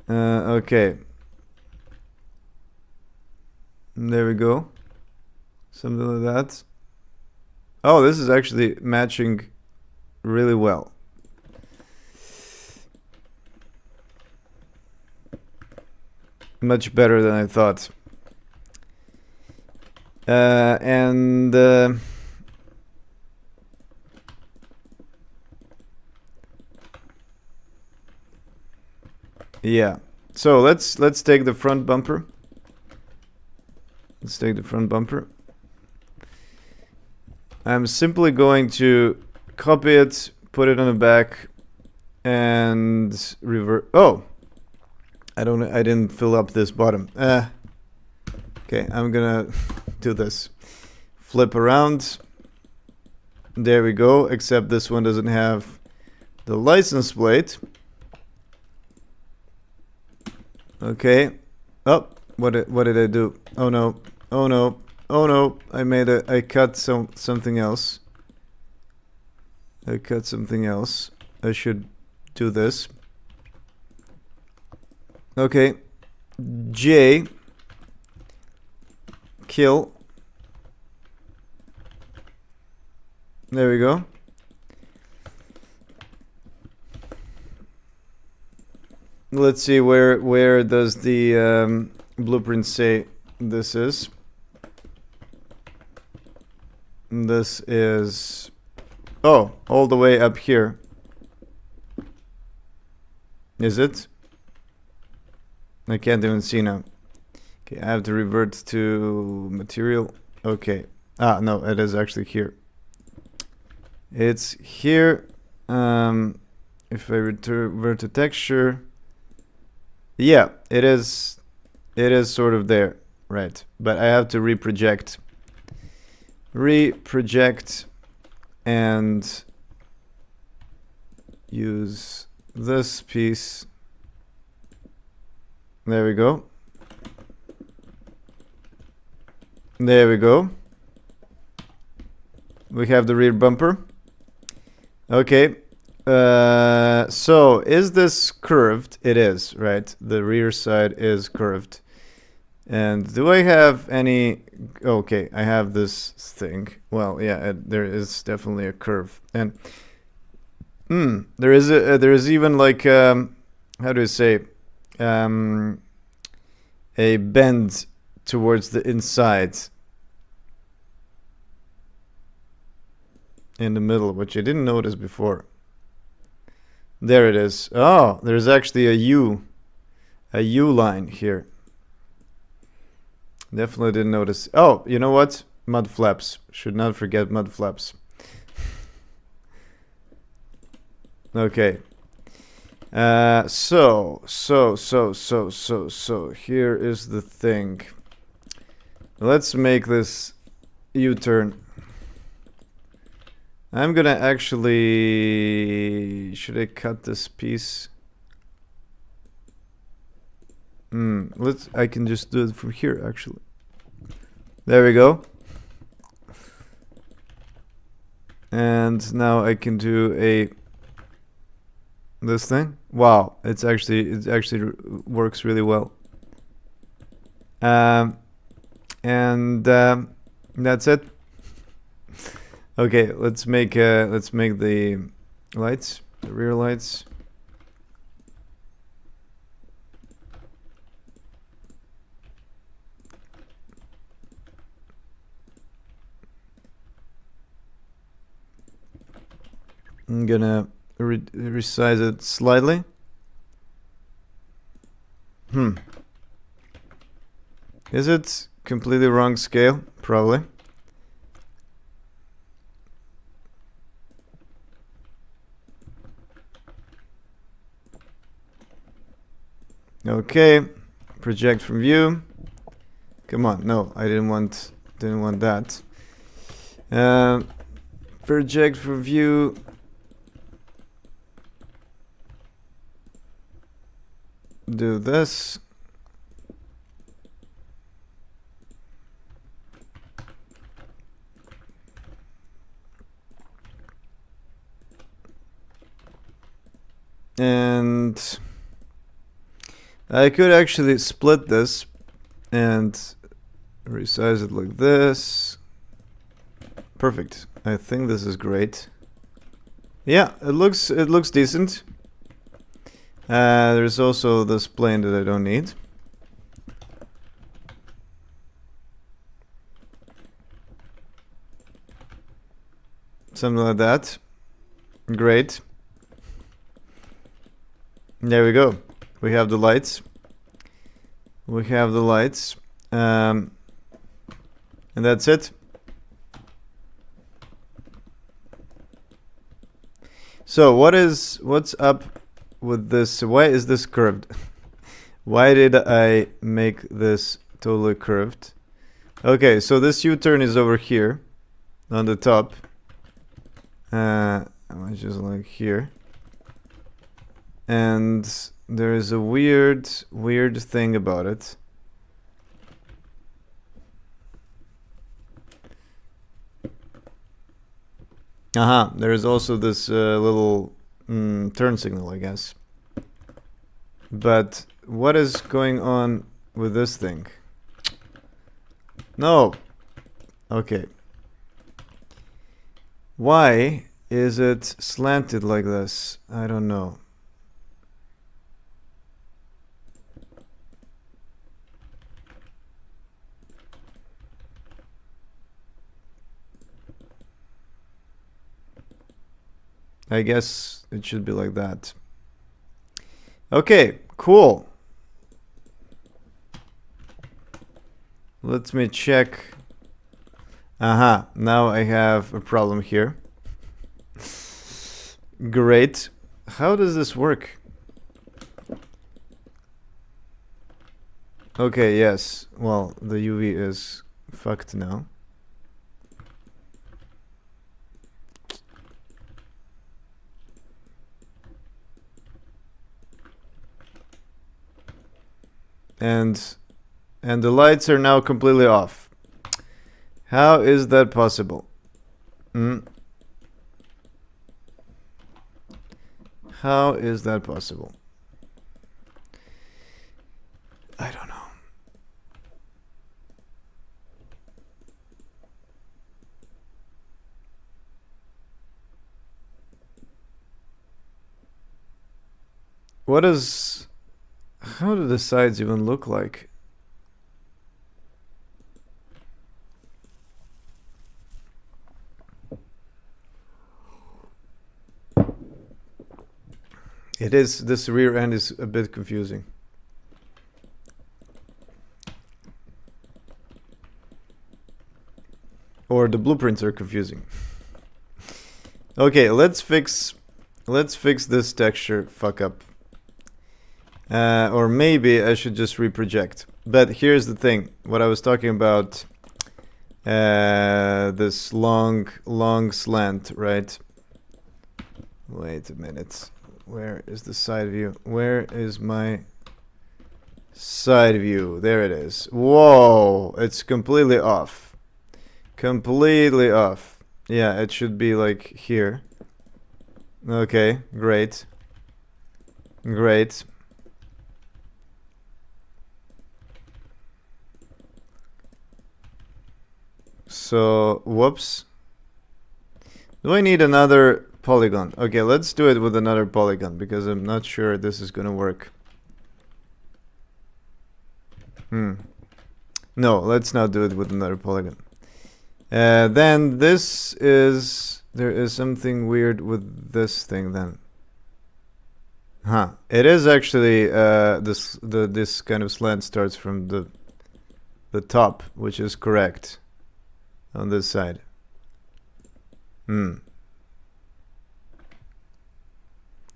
Speaker 1: Okay, there we go, something like that. Oh, this is actually matching really well. Much better than I thought. Yeah. So let's take the front bumper. Let's take the front bumper. I'm simply going to copy it, put it on the back, and revert. Oh, I didn't fill up this bottom. Okay, I'm gonna do this. Flip around. There we go, except this one doesn't have the license plate. Okay. Oh, what did I do? Oh no. Oh no. Oh no. I cut something else. I cut something else. I should do this. Okay, J, kill. There we go. Let's see, where does the blueprint say this is? This is, oh, all the way up here. Is it? I can't even see now. Okay, I have to revert to material. Okay. Ah, no, it is actually here. It's here. If I revert to texture, yeah, it is sort of there, right? But I have to reproject, and use this piece. There we go. There we go. We have the rear bumper. Okay. So is this curved? It is, right? The rear side is curved. And do I have any... Okay, I have this thing. Well, yeah, there is definitely a curve. And there is even like... how do you say... a bend towards the inside in the middle, which I didn't notice before. There it is. Oh, there's actually a U line here. Definitely didn't notice. Oh, you know what? Mud flaps. Should not forget mud flaps. Okay. So here is the thing. Let's make this U-turn. I'm gonna actually... Should I cut this piece? I can just do it from here, actually. There we go. And now I can do this thing. Wow, it actually works really well. And that's it. Okay, let's make the lights, the rear lights. I'm gonna resize it slightly. Is it completely wrong scale? Probably. Okay, project from view. Come on, no, I didn't want that. Project from view. Do this. And I could actually split this and resize it like this. Perfect. I think this is great. Yeah, it looks decent. There's also this plane that I don't need. Something like that. Great. There we go. We have the lights. And that's it. So what's up with this? Why is this curved? Why did I make this totally curved? Okay, so this U-turn is over here on the top. Just like here. And there is a weird thing about it. There is also this little turn signal, I guess. But what is going on with this thing? No. Okay. Why is it slanted like this? I don't know. I guess it should be like that. Okay, cool. Let me check. Now I have a problem here. Great. How does this work? Okay, yes. Well, the UV is fucked now. And the lights are now completely off. How is that possible? How is that possible? I don't know. How do the sides even look like? It is, this rear end is a bit confusing. Or the blueprints are confusing. Okay, let's fix this texture fuck up. Or maybe I should just reproject. But here's the thing, what I was talking about, this long slant, right? Wait a minute. Where is the side view? Where is my side view? There it is. Whoa, it's completely off. Completely off. Yeah, it should be like here. Okay, great. Great. So, whoops. Do I need another polygon? Okay, let's do it with another polygon because I'm not sure this is gonna work. No, let's not do it with another polygon. Then this is... There is something weird with this thing then. Huh. It is actually this kind of slant starts from the top, which is correct on this side.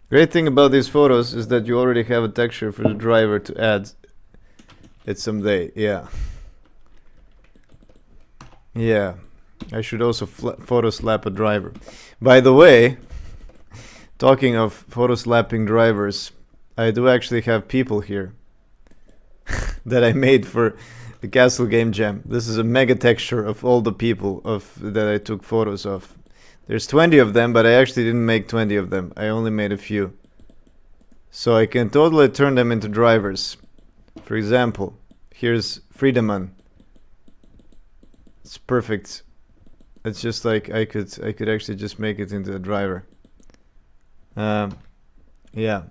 Speaker 1: Great thing about these photos is that you already have a texture for the driver to add it someday. Yeah. Yeah. I should also photo slap a driver. By the way, talking of photo slapping drivers, I do actually have people here that I made for the Castle Game Jam. This is a mega texture of all the people that I took photos of. There's 20 of them, but I actually didn't make 20 of them. I only made a few. So I can totally turn them into drivers. For example, here's Friedemann. It's perfect. It's just like I could actually just make it into a driver. Yeah.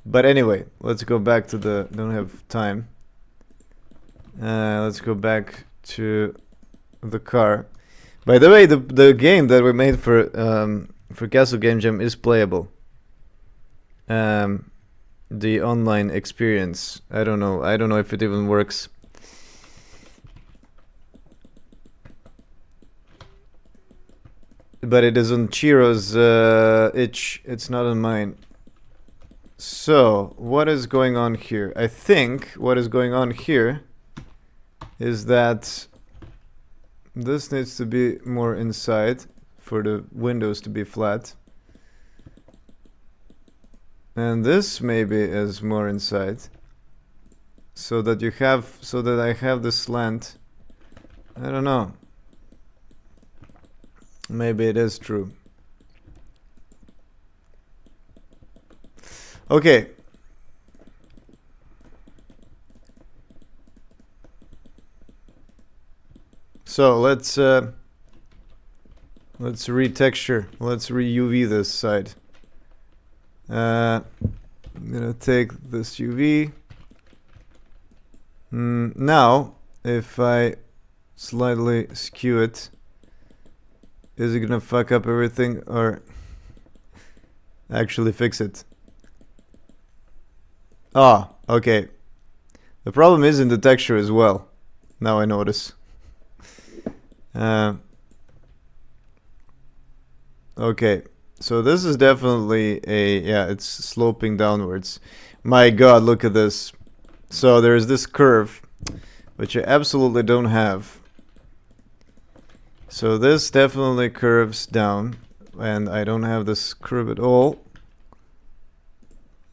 Speaker 1: But anyway, let's go back to the... Don't have time. Let's go back to the car. By the way, the game that we made for Castle Game Jam is playable. The online experience. I don't know if it even works. But it is on Chiro's itch. It's not on mine. So, what is going on here? I think what is going on here is that this needs to be more inside for the windows to be flat. And this maybe is more inside. So that I have the slant. I don't know. Maybe it is true. Okay. So let's retexture. Let's re-UV this side. I'm gonna take this UV. Now, if I slightly skew it, is it gonna fuck up everything or actually fix it? Ah, okay. The problem is in the texture as well. Now I notice. Okay, so this is definitely it's sloping downwards. My god, look at this. So there's this curve, which I absolutely don't have. So this definitely curves down, and I don't have this curve at all.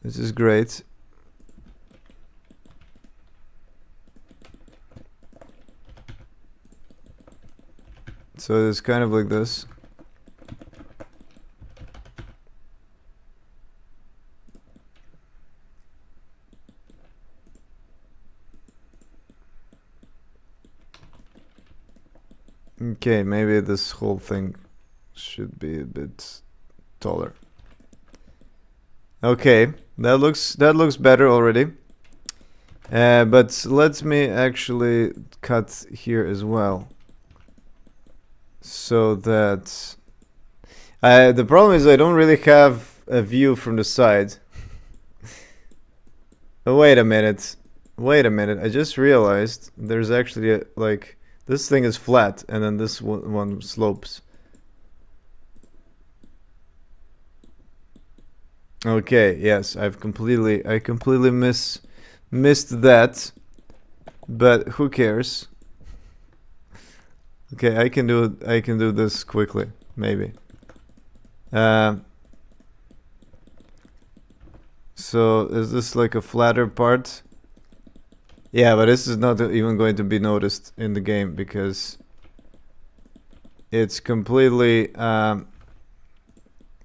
Speaker 1: This is great. So it's kind of like this. Okay, maybe this whole thing should be a bit taller. Okay, that looks better already. But let me actually cut here as well. So that the problem is I don't really have a view from the side. Oh, wait a minute. Wait a minute. I just realized there's actually a, like, this thing is flat and then this one slopes. Okay, yes, I completely missed that. But who cares? Okay, I can do this quickly, maybe. So is this like a flatter part? Yeah, but this is not even going to be noticed in the game because it's completely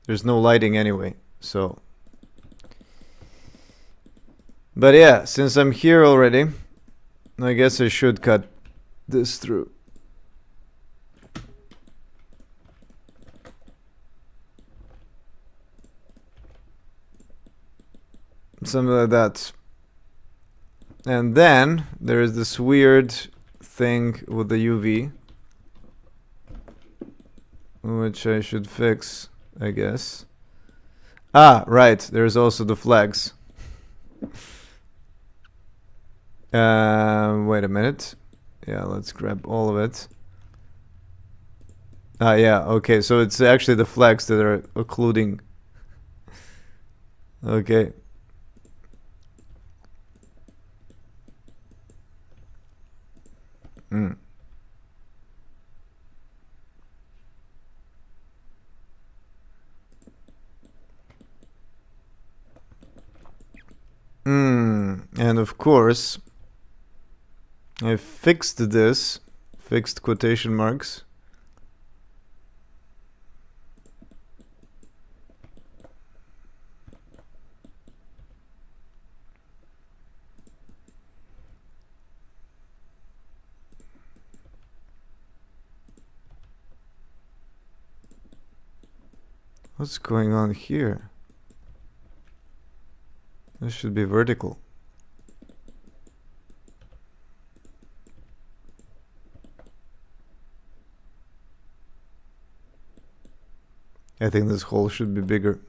Speaker 1: there's no lighting anyway. So, but yeah, since I'm here already, I guess I should cut this through. Something like that. And then there is this weird thing with the UV, which I should fix, I guess. Ah, right, there's also the flags. Wait a minute. Yeah, let's grab all of it. Ah, yeah, okay, so it's actually the flags that are occluding. Okay. And of course, I fixed this, fixed quotation marks. What's going on here? This should be vertical. I think this hole should be bigger.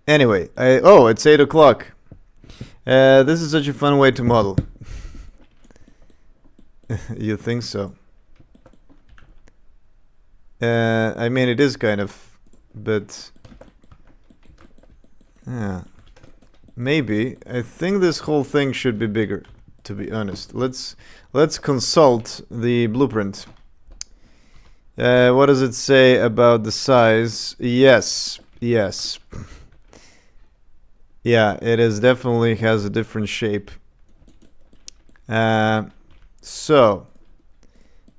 Speaker 1: Anyway, oh, it's 8 o'clock. This is such a fun way to model. You think so? I mean, it is kind of, but yeah, maybe. I think this whole thing should be bigger, to be honest. Let's consult the blueprint. What does it say about the size? Yes. Yeah, it is definitely has a different shape. So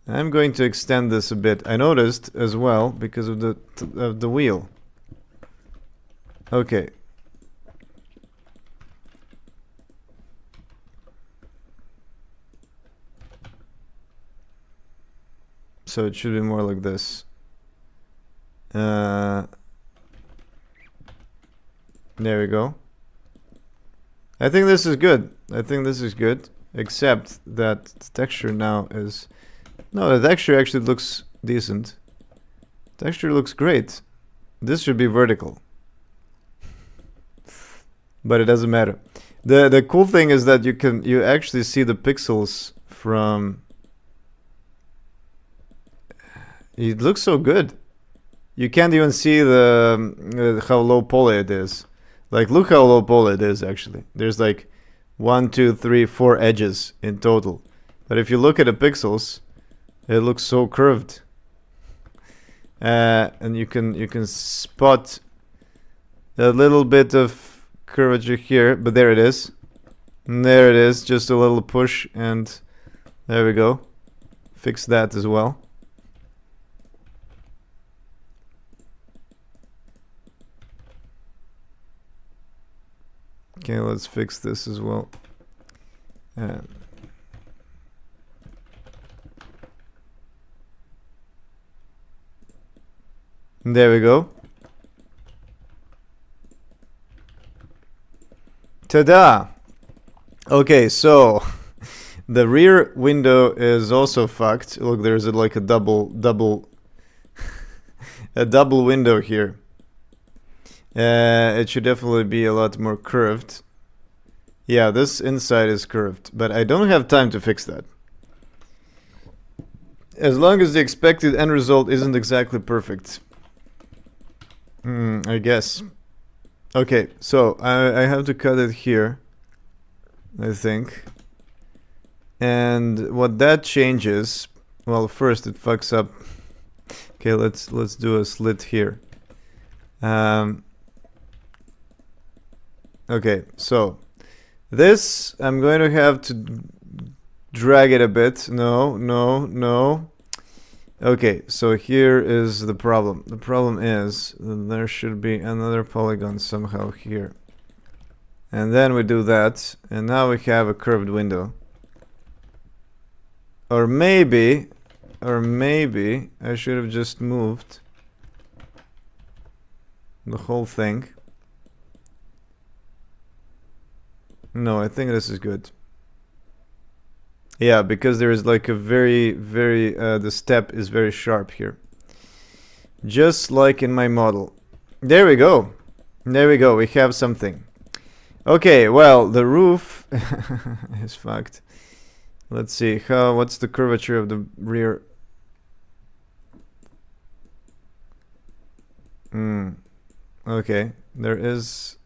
Speaker 1: I'm going to extend this a bit. I noticed as well because of the wheel. Okay. So it should be more like this. There we go. I think this is good. Except that the texture now is... No, the texture actually looks decent. Texture looks great. This should be vertical. But it doesn't matter. The cool thing is that you actually see the pixels from... It looks so good. You can't even see the how low poly it is. Like, look how low poly it is, actually. There's like 1, 2, 3, 4 edges in total. But if you look at the pixels, it looks so curved. And you can spot a little bit of curvature here, but there it is. And there it is, just a little push, and there we go. Fix that as well. Okay, let's fix this as well. There we go. Ta-da! Okay, so the rear window is also fucked. Look, there's like a double a double window here. It should definitely be a lot more curved. Yeah, this inside is curved, but I don't have time to fix that. As long as the expected end result isn't exactly perfect. I guess. Okay, so I have to cut it here, I think. And what that changes, well, first it fucks up. Okay, let's do a slit here. Okay, so this I'm going to have to drag it a bit. No. Okay, so here is the problem. The problem is that there should be another polygon somehow here. And then we do that, and now we have a curved window. Or maybe I should have just moved the whole thing. No, I think this is good. Yeah, because there is like a very, the step is very sharp here. Just like in my model. There we go. There we go. We have something. Okay, well, the roof is fucked. Let's see. What's the curvature of the rear? Okay, there is...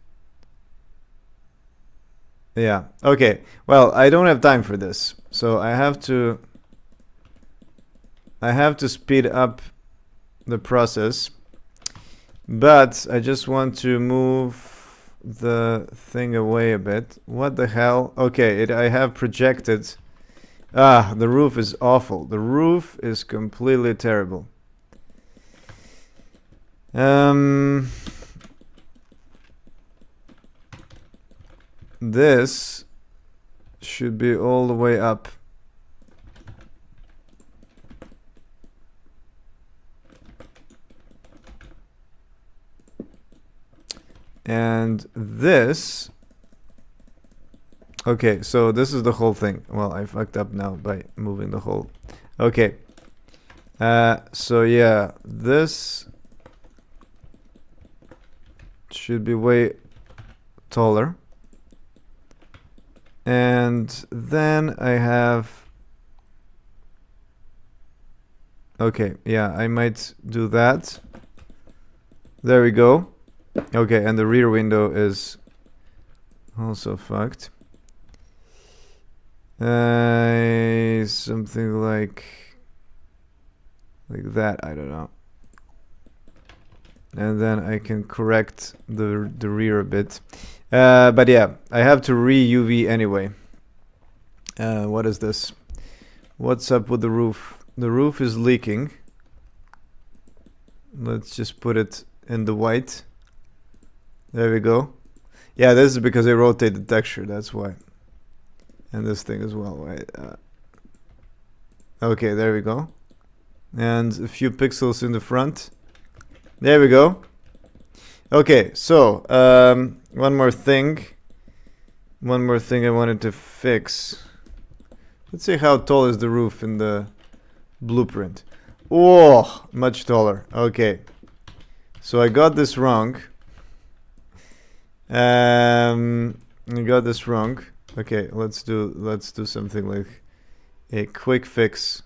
Speaker 1: Yeah, okay. Well, I don't have time for this. So I have to speed up the process. But I just want to move the thing away a bit. What the hell? Okay, I have projected. The roof is awful. The roof is completely terrible. This should be all the way up. And this... Okay, so this is the whole thing. Well, I fucked up now by moving the whole... Okay. So yeah, this should be way taller. And then I have... Okay, yeah, I might do that. There we go. Okay, and the rear window is also fucked. Something like that, I don't know. And then I can correct the rear a bit. But yeah, I have to re-UV anyway. What is this? What's up with the roof? The roof is leaking. Let's just put it in the white. There we go. Yeah, this is because I rotate the texture, that's why. And this thing as well, right? Okay, there we go. And a few pixels in the front. There we go. Okay, so one more thing I wanted to fix. Let's see how tall is the roof in the blueprint. Oh, much taller. Okay, so I got this wrong. I got this wrong. Okay, let's do something like a quick fix.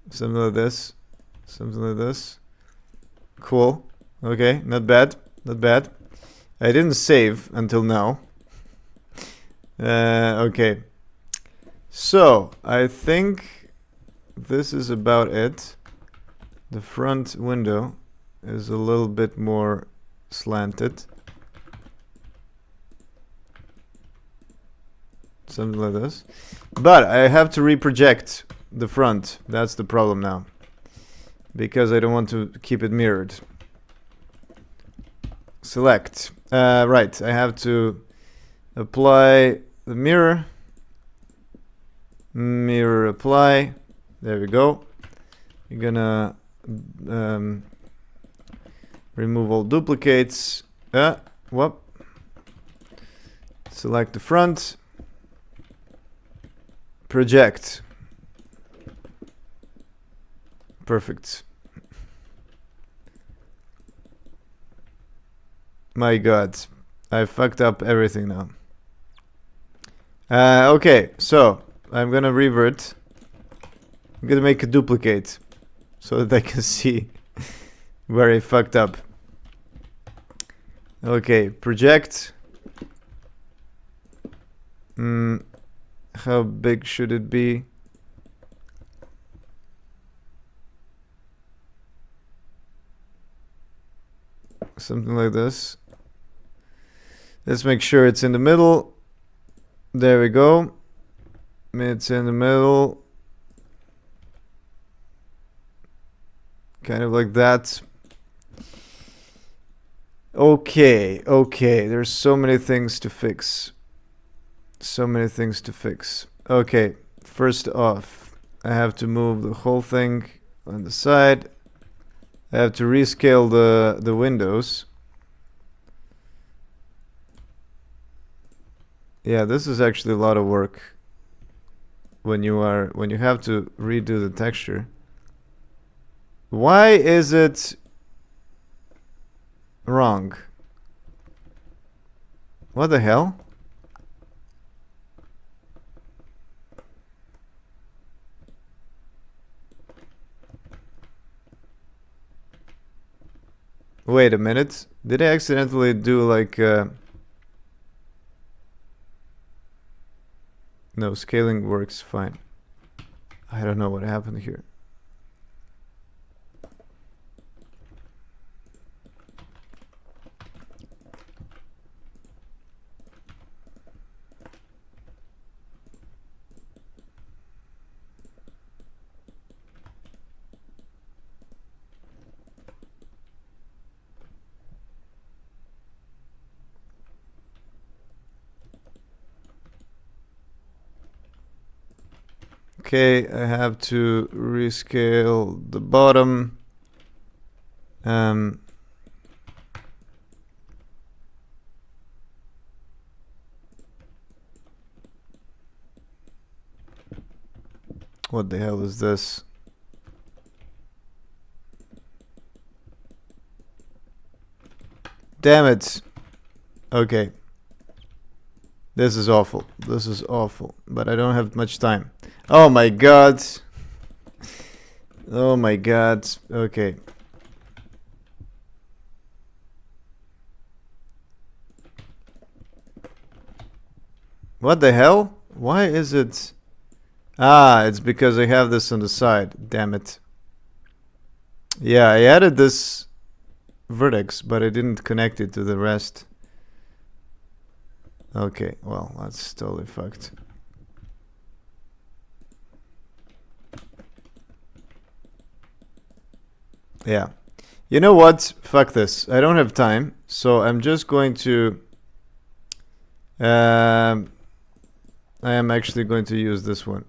Speaker 1: Something like this. Something like this. Cool. Okay, not bad. Not bad. I didn't save until now. Okay. So, I think this is about it. The front window is a little bit more slanted. Something like this. But I have to reproject the front. That's the problem now. Because I don't want to keep it mirrored. Select. Right, I have to apply the mirror. Mirror apply. There we go. You're gonna remove all duplicates. Whoop. Select the front. Project. Perfect. My god. I fucked up everything now. Okay, so I'm gonna revert. I'm gonna make a duplicate so that I can see where I fucked up. Okay, project. How big should it be? Something like this. Let's make sure it's in the middle. There we go. It's in the middle. Kind of like that. Okay, there's so many things to fix. Okay, first off, I have to move the whole thing on the side. I have to rescale the windows. Yeah, this is actually a lot of work when you have to redo the texture. Why is it wrong? What the hell? Wait a minute. Did I accidentally do like no, scaling works fine. I don't know what happened here. Okay, I have to rescale the bottom. What the hell is this? Damn it. Okay. This is awful. But I don't have much time. Oh my god. Oh my god. Okay. What the hell? Why is it... Ah, it's because I have this on the side. Damn it. Yeah, I added this vertex, but I didn't connect it to the rest. Okay, well, that's totally fucked. Yeah. You know what? Fuck this. I don't have time, so I'm just going to... I am actually going to use this one.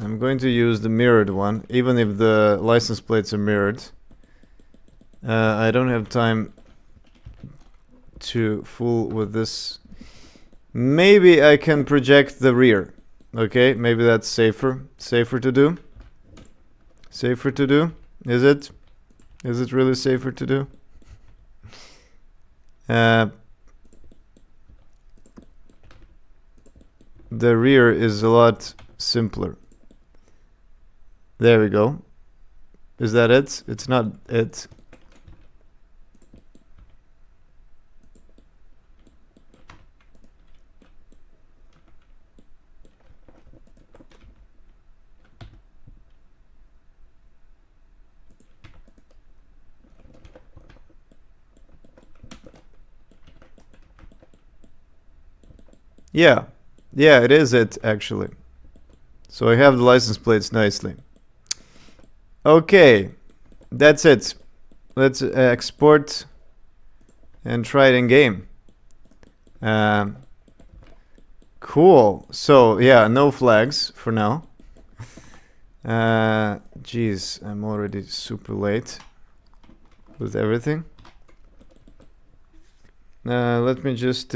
Speaker 1: I'm going to use the mirrored one, even if the license plates are mirrored. I don't have time to fool with this. Maybe I can project the rear. Okay, maybe that's safer to do. Safer to do? Is it? Is it really safer to do? The rear is a lot simpler. There we go. Is that it? It's not it. Yeah. Yeah, it is it, actually. So I have the license plates nicely. Okay. That's it. Let's export and try it in game. Cool. So, yeah, no flags for now. Jeez, I'm already super late with everything. Let me just...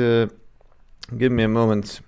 Speaker 1: give me a moment.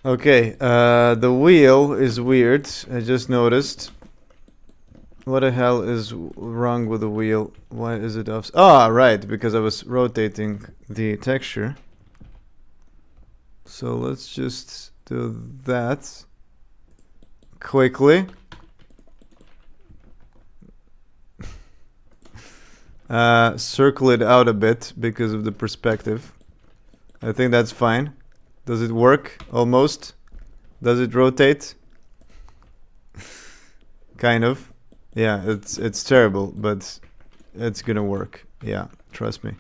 Speaker 1: Okay, the wheel is weird. I just noticed. What the hell is wrong with the wheel? Why is it off? Ah, right, because I was rotating the texture. So let's just do that quickly. Circle it out a bit because of the perspective. I think that's fine. Does it work? Almost. Does it rotate? Kind of. Yeah, it's terrible, but it's gonna work. Yeah, trust me.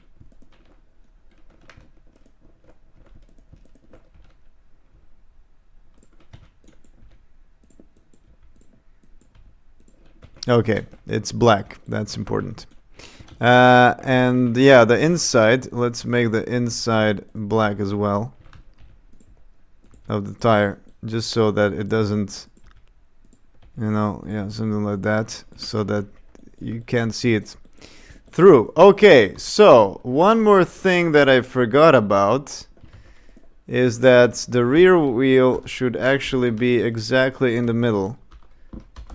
Speaker 1: Okay, it's black. That's important. And yeah, the inside. Let's make the inside black as well of the tire, just so that it doesn't, yeah, something like that, so that you can't see it through. Okay, so one more thing that I forgot about is that the rear wheel should actually be exactly in the middle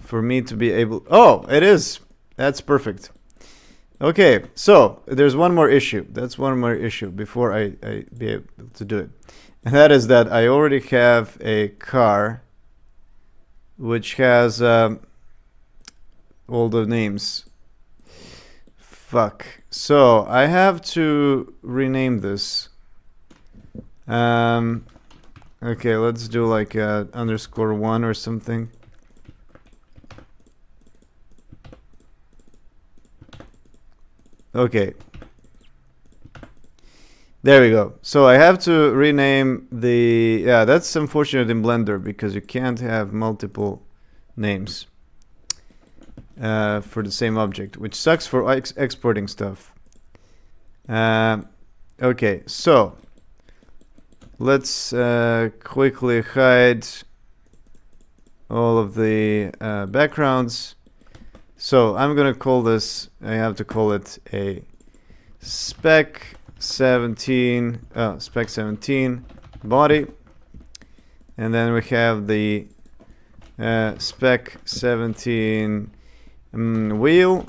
Speaker 1: for me to be able... Oh, it is! That's perfect. Okay, so there's one more issue. That's one more issue before I be able to do it. And that is that I already have a car which has all the names. Fuck. So I have to rename this. Okay, let's do like a _1 or something. Okay. There we go. So I have to rename the... Yeah, that's unfortunate in Blender because you can't have multiple names for the same object, which sucks for exporting stuff. Okay, so let's quickly hide all of the backgrounds. So I'm gonna call this, I have to call it a spec 17 body, and then we have the spec 17 wheel,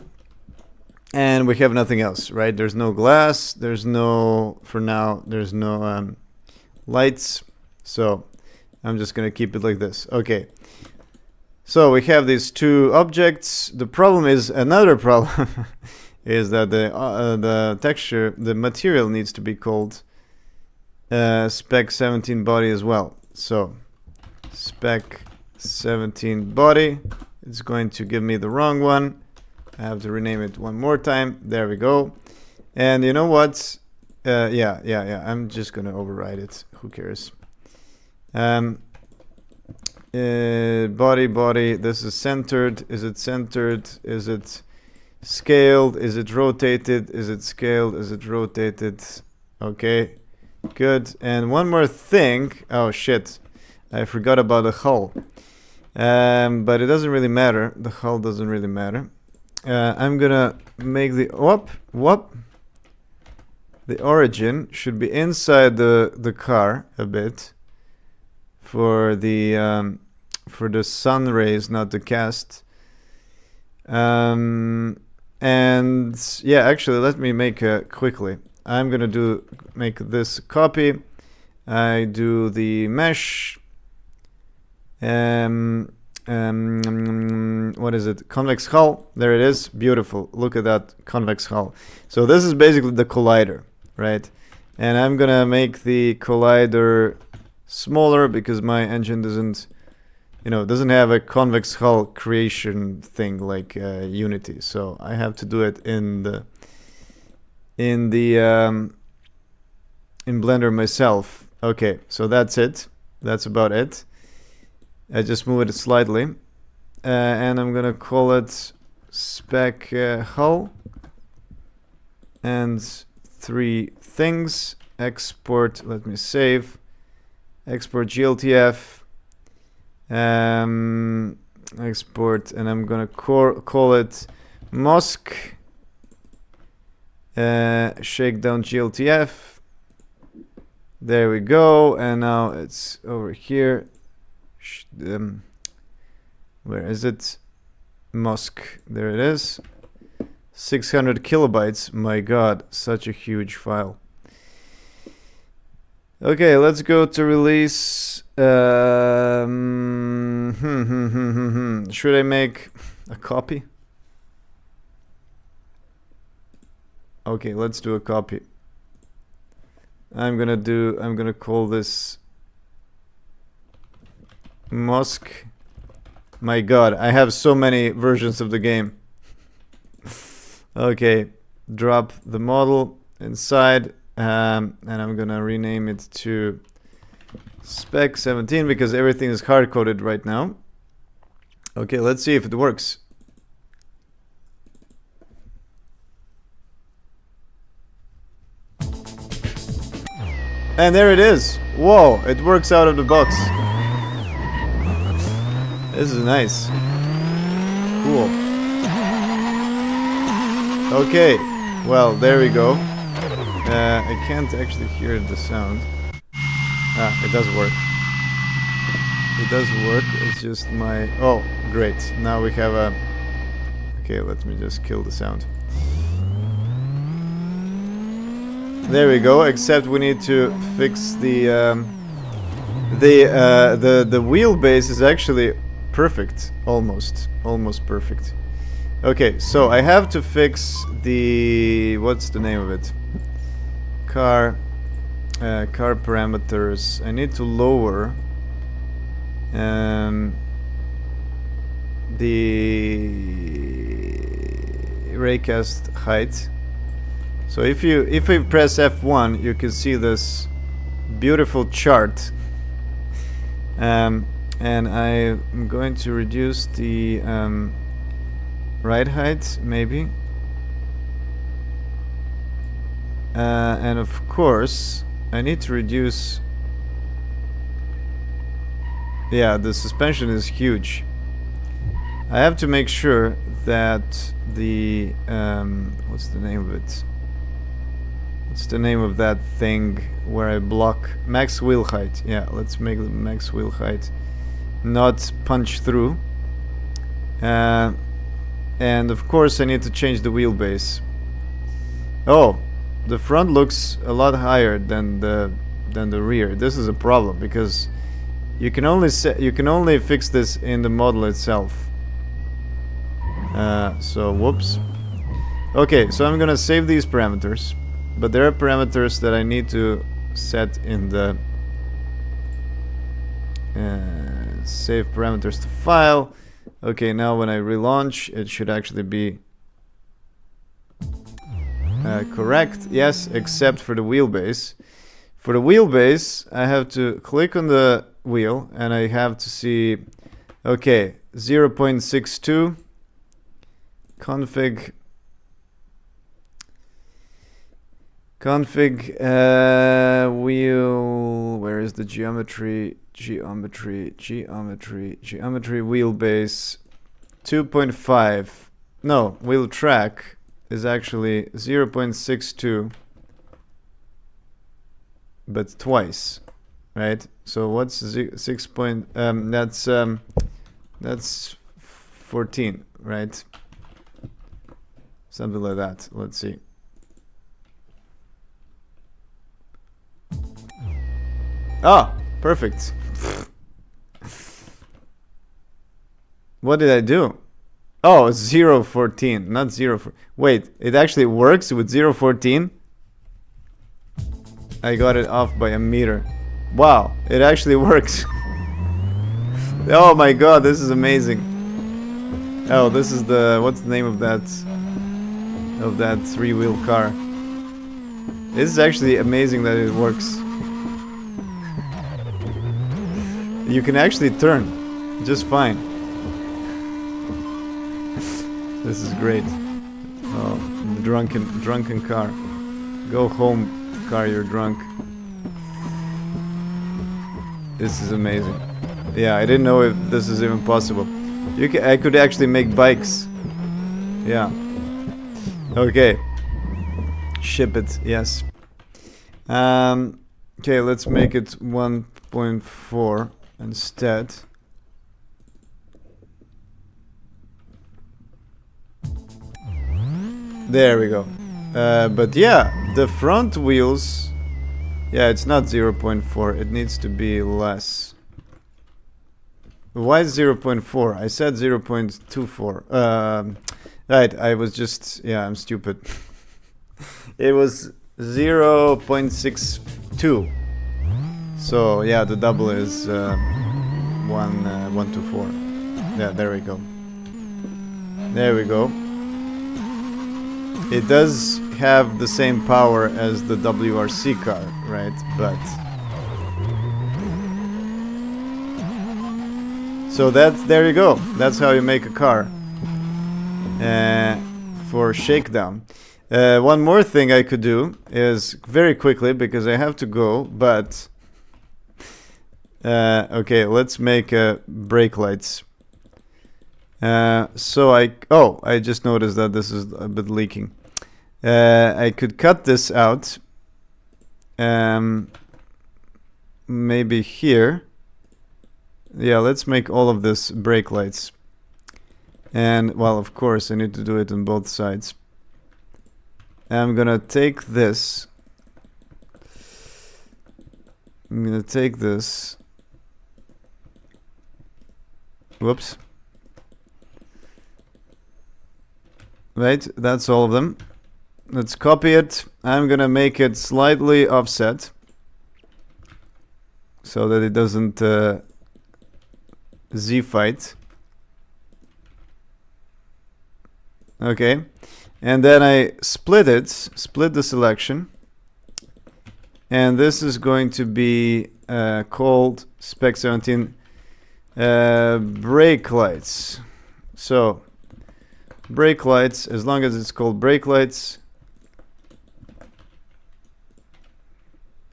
Speaker 1: and we have nothing else, right? There's no glass, there's no, for now, there's no lights, so I'm just gonna keep it like this. Okay. So we have these two objects. The problem is, another problem is that the texture, the material needs to be called spec 17 body as well. So spec 17 body, it's going to give me the wrong one. I have to rename it one more time. There we go. And you know what? Yeah. I'm just gonna override it. Who cares? Body, this is centered. Is it centered? Is it scaled? Is it rotated? Is it scaled? Is it rotated? Okay, good. And one more thing. Oh shit, I forgot about the hull. But it doesn't really matter. The hull doesn't really matter. I'm gonna make the the origin should be inside the car a bit for the sun rays not to cast. And yeah, actually, let me make quickly. I'm gonna make this copy. I do the mesh. What is it? Convex hull. There it is. Beautiful. Look at that convex hull. So this is basically the collider, right? And I'm gonna make the collider smaller because my engine doesn't have a convex hull creation thing like Unity. So I have to do it in Blender myself. Okay, so that's it. That's about it. I just move it slightly, and I'm gonna call it spec hull and 3 things. Export. Let me save. Export GLTF. Export, and I'm gonna call it Shakedown GLTF. There we go, and now it's over here. Where is it? There it is. 600 kilobytes. My god, such a huge file. Okay, let's go to release. Should I make a copy? Okay, let's do a copy. I'm gonna call this Mosk. My god, I have so many versions of the game. Okay, drop the model inside, and I'm gonna rename it to Spec 17 because everything is hard-coded right now. Okay, let's see if it works. And there it is. Whoa, it works out of the box. This is nice. Cool. Okay, well, there we go. I can't actually hear the sound. Ah, it does work. It does work, it's just my... Oh, great. Now we have a... Okay, let me just kill the sound. There we go, except we need to fix the wheelbase is actually perfect. Almost perfect. Okay, so I have to fix the... What's the name of it? Car parameters. I need to lower the raycast height. So if I press F1, you can see this beautiful chart. And I'm going to reduce the ride height, maybe. And of course, I need to reduce... Yeah, the suspension is huge. I have to make sure that the... what's the name of it? What's the name of that thing where I block? Max wheel height. Yeah, let's make the max wheel height not punch through. And of course I need to change the wheelbase. Oh, the front looks a lot higher than the rear. This is a problem because you can only fix this in the model itself. So whoops. Okay, so I'm gonna save these parameters. But there are parameters that I need to set in the save parameters to file. Okay, now when I relaunch, it should actually be correct. Yes, except for the wheelbase. For the wheelbase, I have to click on the wheel and I have to see, okay, 0.62 config wheel, where is the geometry wheelbase 2.5. No, wheel track is actually 0.62, but twice, right? So what's 6 point, that's 14, right? Something like that. Let's see. Ah, perfect. What did I do? Oh, 0.14, not 0.4. Wait, it actually works with 0.14? I got it off by a meter. Wow, it actually works. Oh my god, this is amazing. Oh, this is the... What's the name of that three-wheel car? This is actually amazing that it works. You can actually turn just fine. This is great. Oh, the drunken car. Go home, car, you're drunk. This is amazing. Yeah, I didn't know if this is even possible. I could actually make bikes. Yeah. Okay. Ship it, yes. Okay, let's make it 1.4 instead. There we go. But yeah, the front wheels... Yeah, it's not 0.4. It needs to be less. Why 0.4? I said 0.24. Right, I was just... Yeah, I'm stupid. It was 0.62. So, yeah, the double is 124. Yeah, there we go. There we go. It does have the same power as the WRC car, right? But... So there you go. That's how you make a car. For Shakedown. One more thing I could do is very quickly, because I have to go, but... okay, let's make brake lights. So I just noticed that this is a bit leaking. I could cut this out. Maybe here. Yeah, let's make all of this brake lights. And, well, of course, I need to do it on both sides. I'm gonna take this. I'm gonna take this. Whoops. Right, that's all of them. Let's copy it. I'm gonna make it slightly offset so that it doesn't Z-fight. Okay, and then I split the selection, and this is going to be called Spec 17 brake lights. So brake lights, as long as it's called brake lights,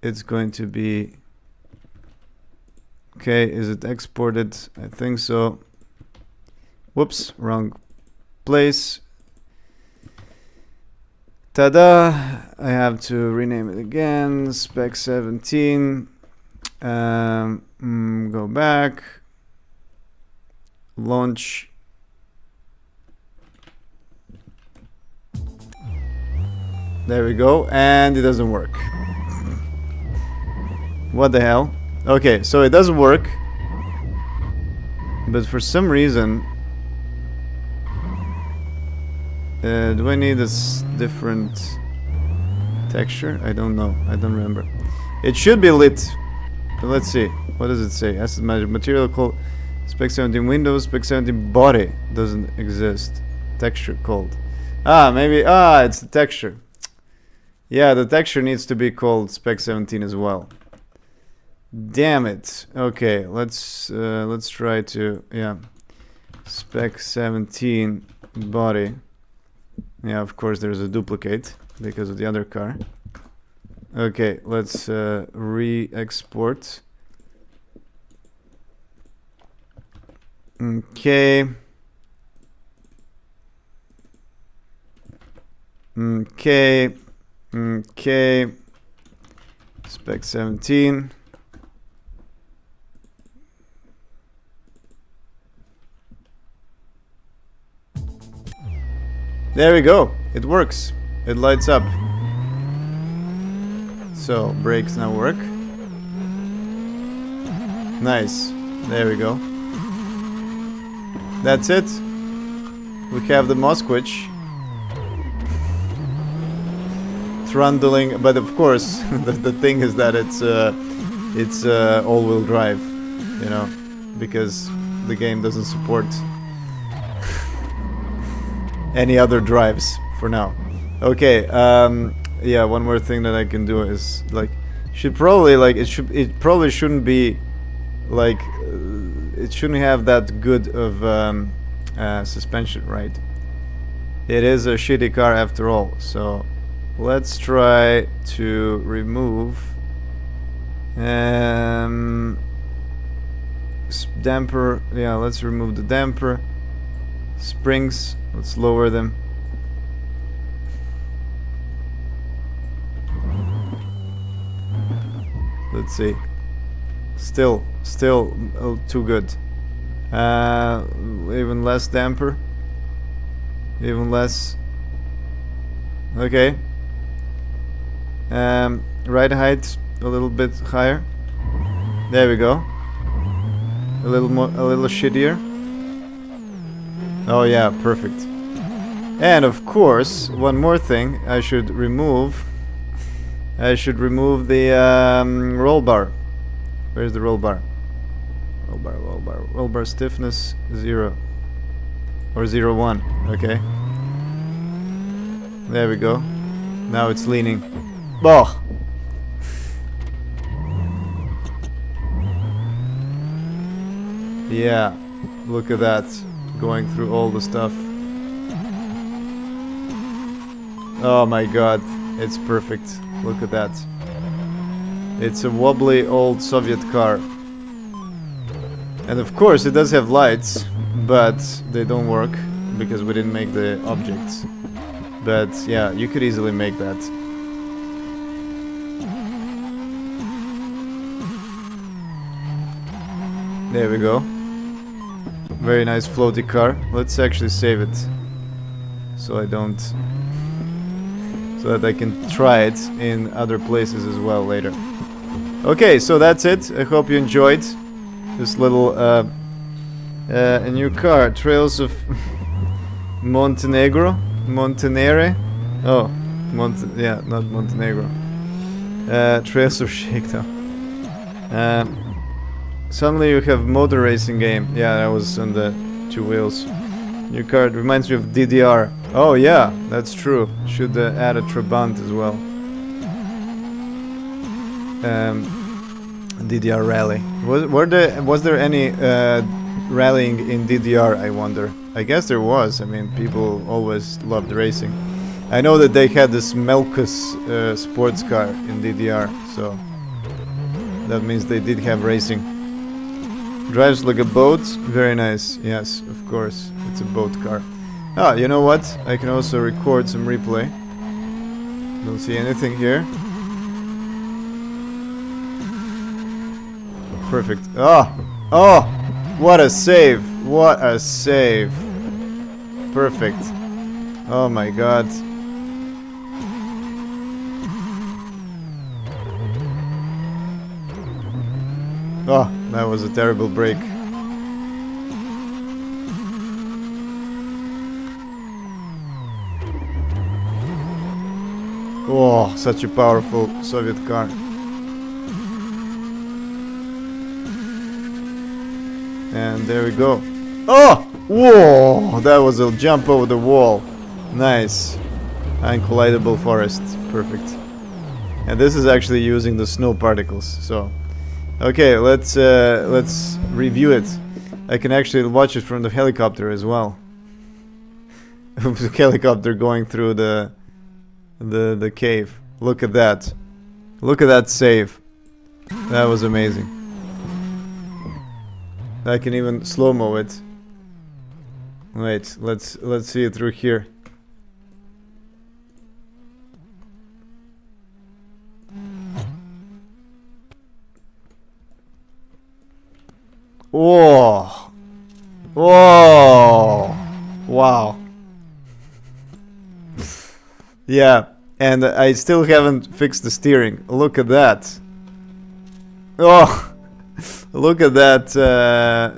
Speaker 1: it's going to be okay. Is it exported? I think so. Whoops, wrong place. Ta-da! I have to rename it again. Spec 17. Go back. Launch. There we go. And it doesn't work. What the hell? Okay, so it doesn't work. But for some reason... do I need this different texture? I don't know. I don't remember. It should be lit. But let's see. What does it say? Asset Magic Material called Spec 17 Windows. Spec 17 Body doesn't exist. Texture called. Maybe. It's the texture. Yeah, the texture needs to be called Spec 17 as well. Damn it. Okay, let's try to... Yeah. Spec 17 Body. Yeah, of course there's a duplicate because of the other car. Okay, let's re-export. Okay. Okay. Okay. Spec 17. There we go. It works. It lights up. So, brakes now work. Nice. There we go. That's it. We have the Moskvitch trundling, but of course, the thing is that it's all-wheel drive, you know, because the game doesn't support any other drives for now. Okay, yeah, one more thing that I can do is like it probably shouldn't be like it shouldn't have that good of suspension, right? It is a shitty car after all, so let's try to remove damper. Yeah, let's remove the damper. Springs, let's lower them. Let's see. Still too good. Even less damper. Even less. Okay. Ride height a little bit higher. There we go. A little shittier. Oh yeah, perfect. And of course, one more thing, I should remove the roll bar. Where's the roll bar? Roll bar stiffness 0 or 0.1. Okay. There we go. Now it's leaning. Oh. Yeah. Look at that. Going through all the stuff. Oh my god. It's perfect. Look at that. It's a wobbly old Soviet car. And of course it does have lights, but they don't work because we didn't make the objects. But yeah, you could easily make that. There we go. Very nice floaty car. Let's actually save it. So I don't... so that I can try it in other places as well later. Okay, so that's it. I hope you enjoyed this little a new car, Trails of Montenegro, Montenere. Oh, yeah, not Montenegro. Trails of Shakedown. Suddenly you have motor racing game. Yeah, that was on the 2 wheels. New car, it reminds me of DDR. Oh yeah, that's true. Should add a Trabant as well. DDR rally. Was there any rallying in DDR, I wonder? I guess there was. I mean, people always loved racing. I know that they had this Melkus sports car in DDR, so that means they did have racing. Drives like a boat. Very nice. Yes, of course. It's a boat car. Ah, you know what? I can also record some replay. Don't see anything here. Perfect. Oh! Oh! What a save! What a save! Perfect. Oh my god. Oh, that was a terrible break. Oh, such a powerful Soviet car. And there we go. Oh! Whoa! That was a jump over the wall. Nice. Uncollidable forest. Perfect. And this is actually using the snow particles, so... Okay, let's review it. I can actually watch it from the helicopter as well. The helicopter going through the cave. Look at that. Look at that save. That was amazing. I can even slow-mo it. Wait, let's see it through here. Oh! Oh! Wow. Yeah, and I still haven't fixed the steering. Look at that. Oh! Look at that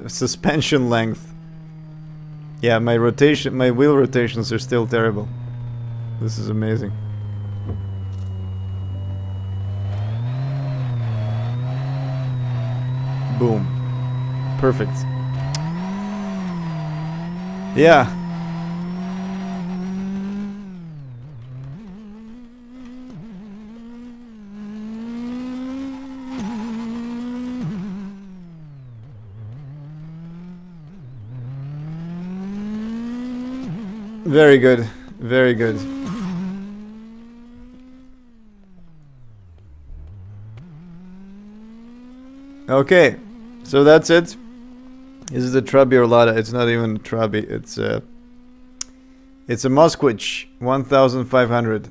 Speaker 1: suspension length. Yeah, my wheel rotations are still terrible. This is amazing. Boom. Perfect. Yeah. Very good. Very good. Okay. So that's it. This is a Trabi Orlada. It's not even a Trabi. It's a Moskvitch 1500.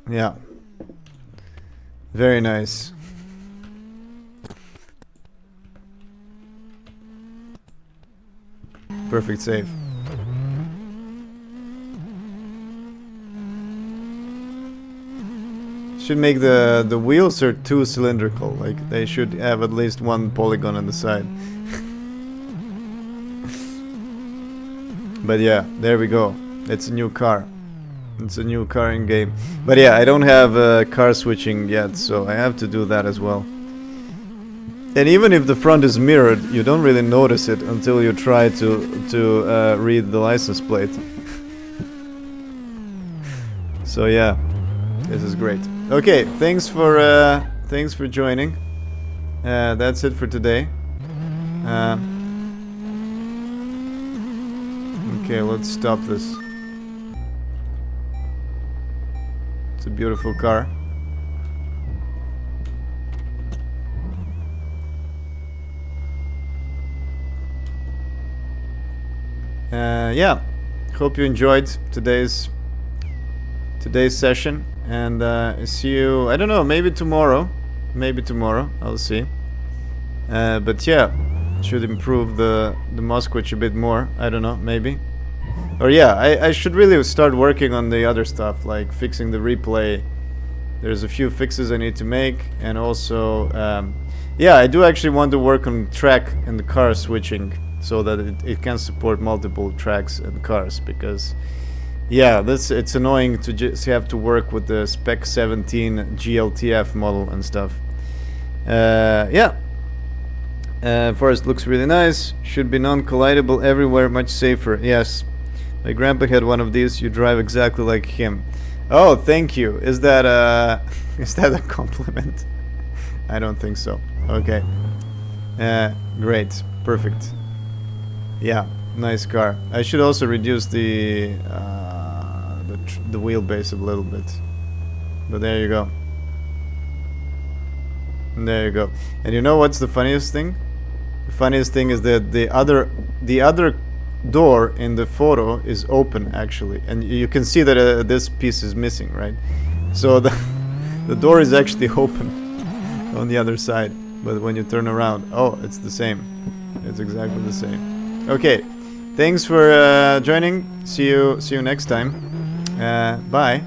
Speaker 1: Yeah. Very nice. Perfect save. Should make the wheels are too cylindrical. Like they should have at least one polygon on the side. But yeah, there we go. It's a new car. It's a new car in game. But yeah, I don't have car switching yet, so I have to do that as well. And even if the front is mirrored, you don't really notice it until you try to read the license plate. So yeah, this is great. Okay, thanks for joining. That's it for today. Okay, let's stop this. It's a beautiful car. Yeah, hope you enjoyed today's session, and see you, I don't know, maybe tomorrow, I'll see. But yeah, should improve the Moskvitch a bit more, I don't know, maybe. Or yeah, I should really start working on the other stuff, like fixing the replay. There's a few fixes I need to make, and also, yeah, I do actually want to work on track and the car switching, so that it can support multiple tracks and cars, because yeah, it's annoying to just have to work with the Spec 17 GLTF model and stuff. Yeah, forest looks really nice, should be non-collidable everywhere, much safer. Yes, my grandpa had one of these. You drive exactly like him. Oh, thank you. Is that a compliment? I don't think so. Okay, great, perfect. Yeah, nice car. I should also reduce the wheelbase a little bit. But there you go. There you go. And you know what's the funniest thing? The funniest thing is that the other door in the photo is open actually, and you can see that this piece is missing, right? So the door is actually open on the other side, but when you turn around, oh, it's the same. It's exactly the same. Okay, thanks for joining. See you next time. Bye.